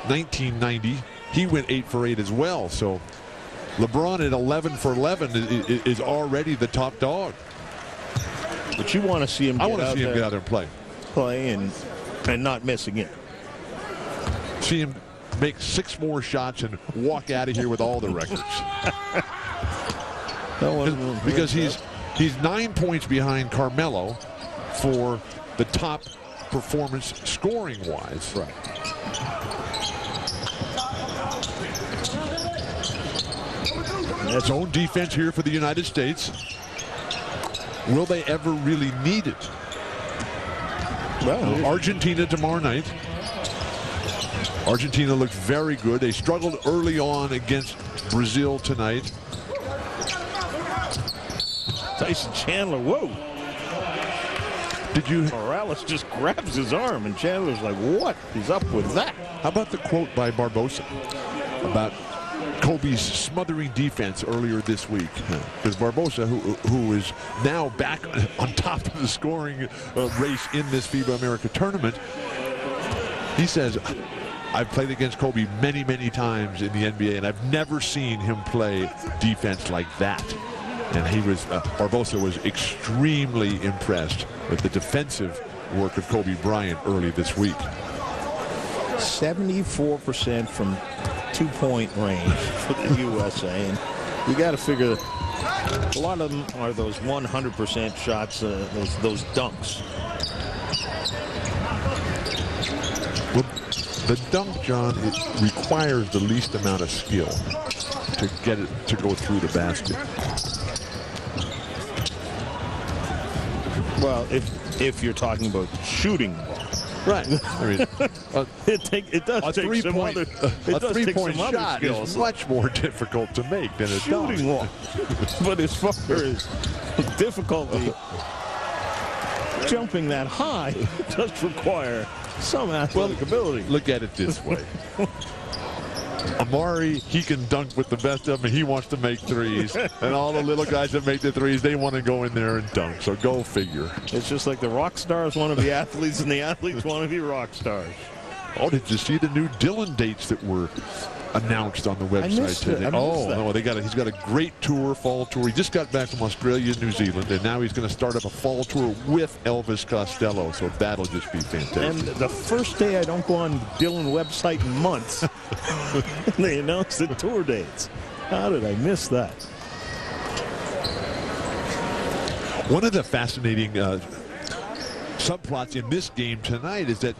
1990, he went 8 for 8 as well. So LeBron at 11 for 11 is already the top dog. But you want to see him get out there and play and not miss again. See him make 6 more shots and walk out of here with all the records. Because he's 9 points behind Carmelo for the top performance scoring wise. Right. That's zone defense here for the United States. Will they ever really need it? Well, Argentina tomorrow night. Argentina looked very good. They struggled early on against Brazil tonight. Tyson Chandler, whoa. Did you? Morales just grabs his arm, and Chandler's like, what is up with that? How about the quote by Barbosa about Kobe's smothering defense earlier this week? Because Barbosa, who is now back on top of the scoring race in this FIBA America tournament, he says, I've played against Kobe many, many times in the NBA, and I've never seen him play defense like that. And he was, Barbosa was extremely impressed with the defensive work of Kobe Bryant early this week. 74% from two-point range for the USA, and you got to figure a lot of them are those 100% shots, those dunks. Well, the dunk, John, it requires the least amount of skill to get it to go through the basket. Well, if you're talking about shooting ball. Right. I mean, it does take some other shot skills. Is much more difficult to make than a shooting wall. But as far as difficulty, jumping that high does require some athletic ability. Look at it this way. Amari, he can dunk with the best of them, and he wants to make threes. And all the little guys that make the threes, they want to go in there and dunk. So go figure. It's just like the rock stars want to be athletes, and the athletes want to be rock stars. Oh, did you see the new Dylan dates that were announced on the website today? No, he's got a great tour, fall tour. He just got back from Australia and New Zealand, and now he's going to start up a fall tour with Elvis Costello. So that'll just be fantastic. And the first day I don't go on Dylan website in months, they announced the tour dates. How did I miss that? One of the fascinating subplots in this game tonight is that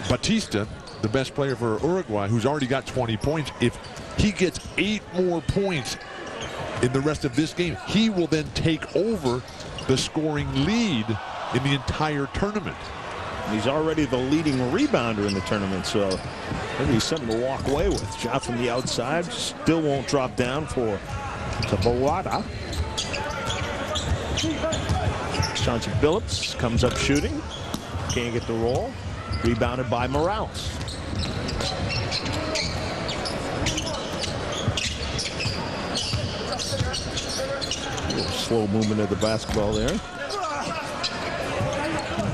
Batista, the best player for Uruguay, who's already got 20 points, if he gets 8 more points in the rest of this game, he will then take over the scoring lead in the entire tournament. He's already the leading rebounder in the tournament, so maybe something to walk away with. Shot from the outside, still won't drop down for Tabawada. Chauncey Billups comes up shooting. Can't get the roll. Rebounded by Morales. Slow movement of the basketball there.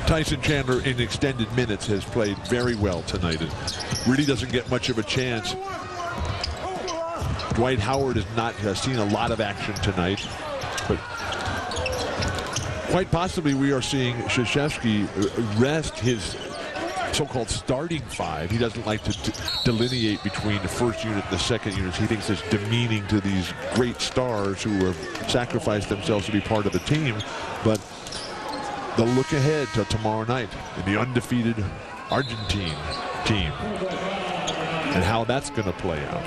Tyson Chandler in extended minutes has played very well tonight and really doesn't get much of a chance. Dwight Howard has not seen a lot of action tonight, but quite possibly we are seeing Krzyzewski rest his so-called starting 5. He doesn't like to delineate between the first unit and the second unit. He thinks it's demeaning to these great stars who have sacrificed themselves to be part of the team. But the look ahead to tomorrow night in the undefeated Argentine team and how that's going to play out.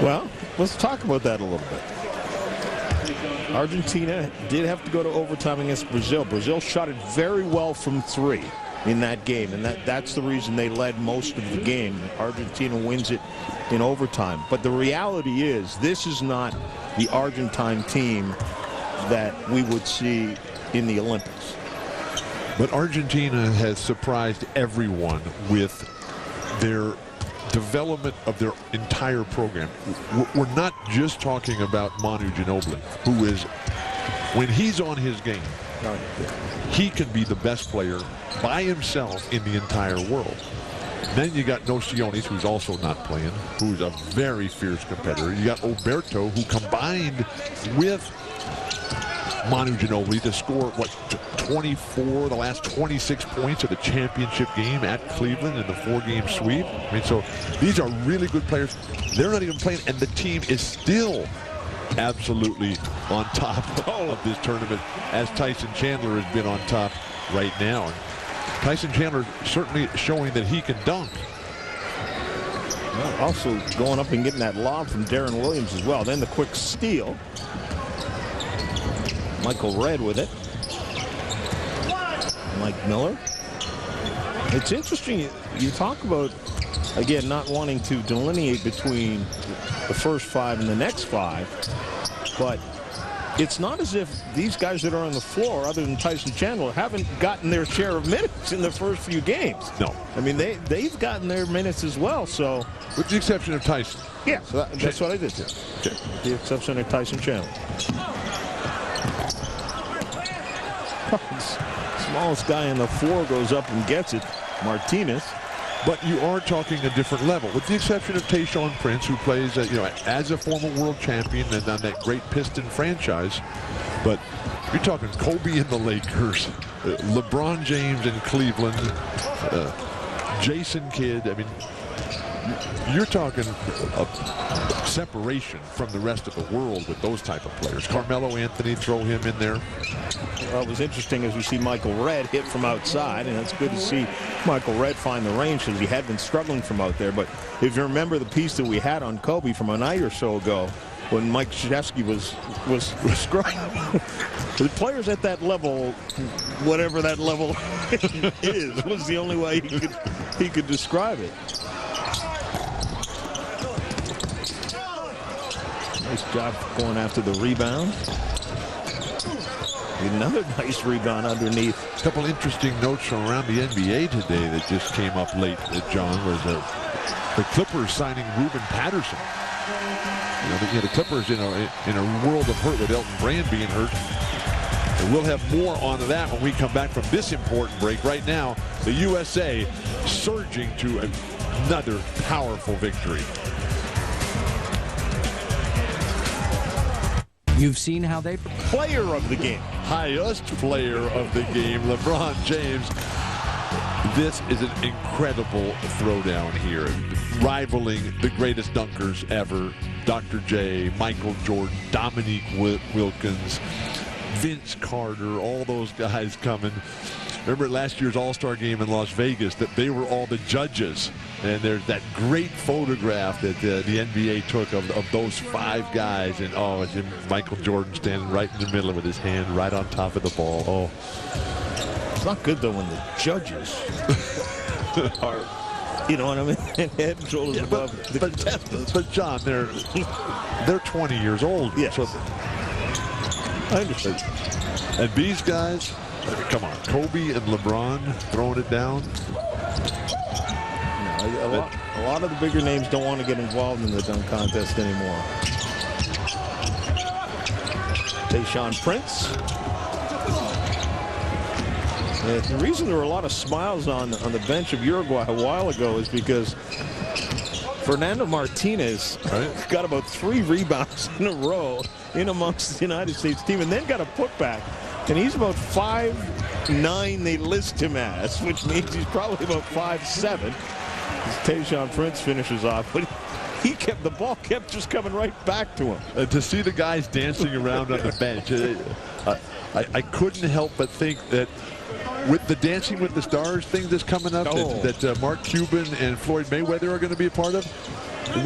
Well, let's talk about that a little bit. Argentina did have to go to overtime against Brazil. Brazil shot it very well from 3 in that game, and that's the reason they led most of the game. Argentina wins it in overtime. But the reality is, this is not the Argentine team that we would see in the Olympics. But Argentina has surprised everyone with their development of their entire program. We're not just talking about Manu Ginobili, who is, when he's on his game, he can be the best player by himself in the entire world. Then you got Nocioni, who's also not playing, who's a very fierce competitor. You got Oberto, who combined with Manu Ginobili to score, what, 24, the last 26 points of the championship game at Cleveland in the 4-game sweep. I mean, so these are really good players. They're not even playing, and the team is still absolutely on top of this tournament, as Tyson Chandler has been on top right now. And Tyson Chandler certainly showing that he can dunk. Well, also going up and getting that lob from Darren Williams as well. Then the quick steal. Michael Redd with it. Mike Miller. It's interesting. You talk about, again, not wanting to delineate between the first 5 and the next 5, but it's not as if these guys that are on the floor, other than Tyson Chandler, haven't gotten their share of minutes in the first few games. No. I mean, they've gotten their minutes as well, so. With the exception of Tyson. Yeah, so that's what I did there. Okay. The exception of Tyson Chandler. Smallest guy on the floor goes up and gets it, Martinez. But you are talking a different level, with the exception of Tayshaun Prince, who plays, as a former world champion and on that great Piston franchise. But you're talking Kobe in the Lakers, LeBron James in Cleveland, Jason Kidd. I mean, you're talking a separation from the rest of the world with those type of players. Carmelo Anthony, throw him in there. Well, it was interesting as we see Michael Redd hit from outside, and it's good to see Michael Redd find the range because he had been struggling from out there. But if you remember the piece that we had on Kobe from a night or so ago, when Mike Krzyzewski was struggling, the players at that level, whatever that level is, was the only way he could describe it. Nice job going after the rebound. Another nice rebound underneath. A couple interesting notes from around the NBA today that just came up late, John, was the Clippers signing Ruben Patterson. The Clippers in a world of hurt with Elton Brand being hurt. And we'll have more on that when we come back from this important break. Right now, the USA surging to another powerful victory. You've seen how they player of the game. Highest player of the game, LeBron James. This is an incredible throwdown here, rivaling the greatest dunkers ever. Dr. J, Michael Jordan, Dominique Wilkins, Vince Carter, all those guys coming. remember last year's All-Star game in Las Vegas that they were all the judges. And there's that great photograph that the NBA took of those 5 guys. And, oh, it's Michael Jordan standing right in the middle with his hand right on top of the ball. Oh. It's not good, though, when the judges are, you know what I mean, head and shoulders above the contestants. But, John, they're 20 years old. Yes. So, I understand. and these guys, come on, Kobe and LeBron throwing it down. A lot of the bigger names don't want to get involved in the dunk contest anymore. Tayshaun Prince. The reason there were a lot of smiles on the bench of Uruguay a while ago is because Fernando Martinez got about 3 rebounds in a row in amongst the United States team, and then got a putback. And he's about 5'9" they list him as, which means he's probably about 5'7". Tayshaun Prince finishes off, but the ball kept just coming right back to him. To see the guys dancing around on the bench, I couldn't help but think that with the Dancing with the Stars thing that's coming up, that Mark Cuban and Floyd Mayweather are going to be a part of,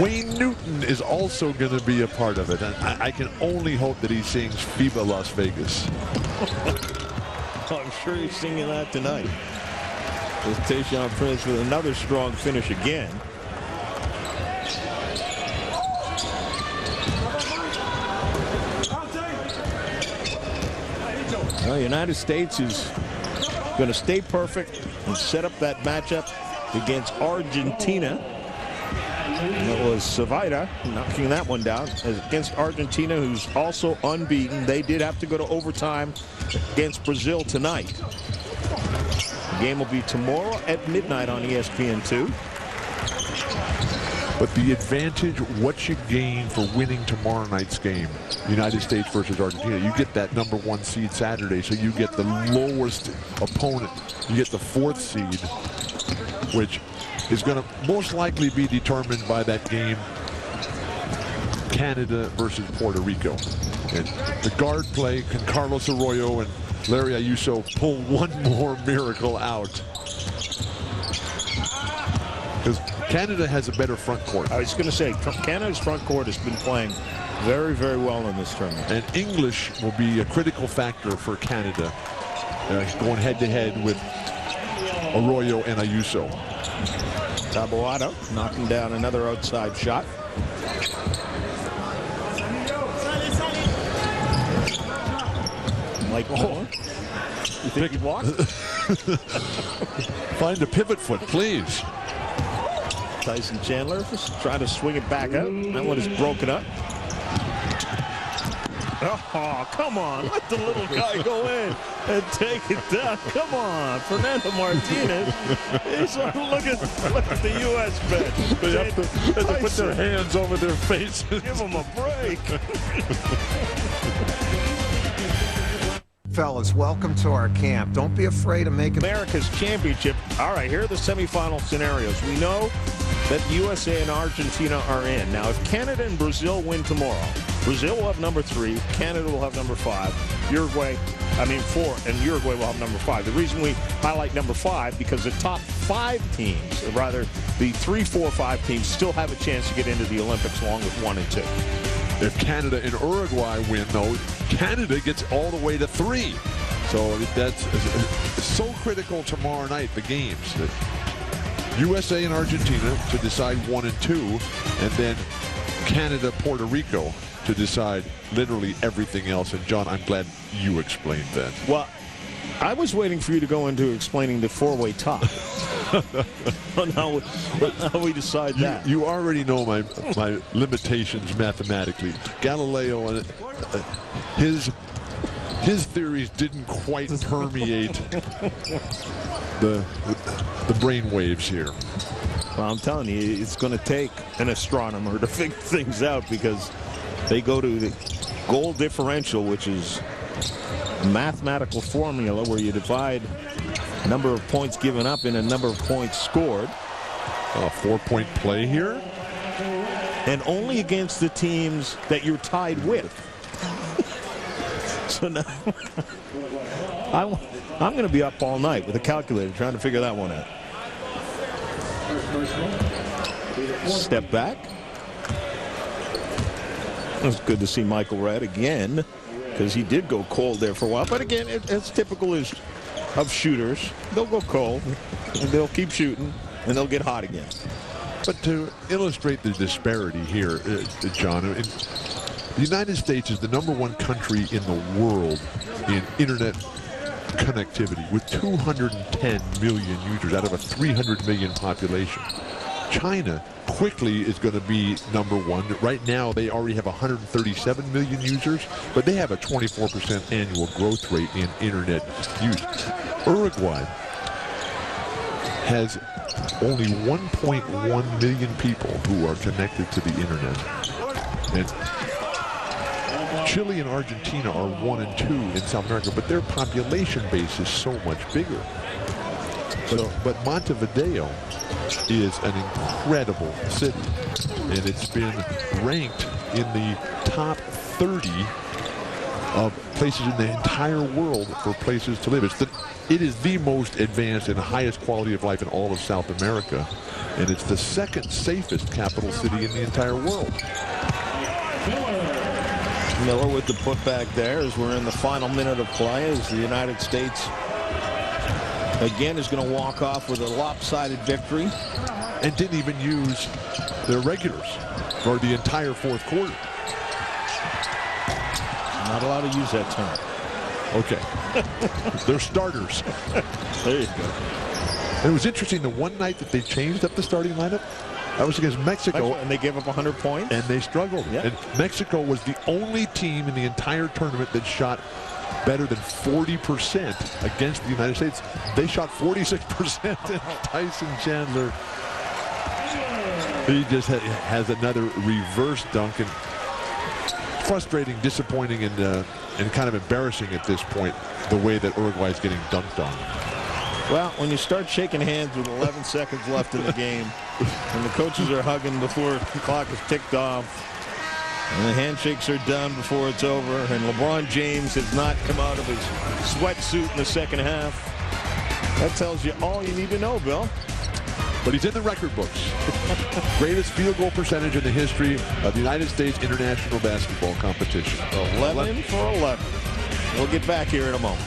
Wayne Newton is also going to be a part of it. And I can only hope that he sings FIBA Las Vegas. I'm sure he's singing that tonight. There's Tayshaun Prince with another strong finish again. Well, the United States is going to stay perfect and set up that matchup against Argentina. And it was Savita knocking that one down against Argentina, who's also unbeaten. They did have to go to overtime against Brazil tonight. The game will be tomorrow at midnight on ESPN2. But the advantage, what you gain for winning tomorrow night's game, United States versus Argentina, you get that #1 seed Saturday, so you get the lowest opponent. You get the 4th seed, which is going to most likely be determined by that game, Canada versus Puerto Rico. And the guard play, can Carlos Arroyo and Larry Ayuso pull one more miracle out? Because Canada has a better front court. I was going to say, Canada's front court has been playing very, very well in this tournament. And English will be a critical factor for Canada, going head-to-head with Arroyo and Ayuso. Taboada knocking down another outside shot. Mike Miller. You think he blocked? Find a pivot foot, please. Tyson Chandler just trying to swing it back out. That one is broken up. Oh, come on. Let the little guy go in and take it down. Come on. Fernando Martinez. Look at the U.S. bench. They have to put their hands over their faces. Give them a break. Fellas, welcome to our camp. Don't be afraid to make America's championship. All right, here are the semifinal scenarios. We know that USA and Argentina are in. Now, if Canada and Brazil win tomorrow, Brazil will have #3, Canada will have #5, Uruguay, 4, and Uruguay will have #5. The reason we highlight #5 because the top 5 teams, or rather the 3, 4, 5 teams, still have a chance to get into the Olympics along with 1 and 2. If Canada and Uruguay win, though, Canada gets all the way to 3. So that's so critical tomorrow night, the games. USA and Argentina to decide 1 and 2, and then Canada, Puerto Rico to decide literally everything else. And John, I'm glad you explained that. Well, I was waiting for you to go into explaining the 4-way tie. on how we decide that. You already know my limitations mathematically. Galileo and his theories didn't quite permeate the brain waves here. Well, I'm telling you, it's going to take an astronomer to figure things out, because they go to the goal differential, which is a mathematical formula where you divide number of points given up in a number of points scored. A 4-point play here. And only against the teams that you're tied with. So now I'm going to be up all night with a calculator trying to figure that one out. Step back. It was good to see Michael Redd again, because he did go cold there for a while. But again, it's typical of shooters. They'll go cold, and they'll keep shooting, and they'll get hot again. But to illustrate the disparity here, John, the United States is the #1 country in the world in internet connectivity with 210 million users out of a 300 million population. China quickly is going to be #1. Right now, they already have 137 million users, but they have a 24% annual growth rate in internet use. Uruguay has only 1.1 million people who are connected to the internet. And Chile and Argentina are 1 and 2 in South America, but their population base is so much bigger. But Montevideo is an incredible city, and it's been ranked in the top 30 of places in the entire world for places to live. It is the most advanced and highest quality of life in all of South America, and it's the second safest capital city in the entire world. Miller with the putback there as we're in the final minute of play, as the United States again is going to walk off with a lopsided victory. And didn't even use their regulars for the entire fourth quarter. Not allowed to use that term. Okay. They're starters. There you go. And it was interesting, the one night that they changed up the starting lineup, that was against Mexico. And they gave up 100 points. And they struggled. Yep. And Mexico was the only team in the entire tournament that shot better than 40% against the United States. They shot 46%, and Tyson Chandler, he just has another reverse dunk. And frustrating, disappointing, and kind of embarrassing at this point, the way that Uruguay is getting dunked on. Well, when you start shaking hands with 11 seconds left in the game, and the coaches are hugging before the clock is ticked off, and the handshakes are done before it's over, and LeBron James has not come out of his sweatsuit in the second half, that tells you all you need to know, Bill. But he's in the record books. Greatest field goal percentage in the history of the United States international basketball competition. 11 for 11. We'll get back here in a moment.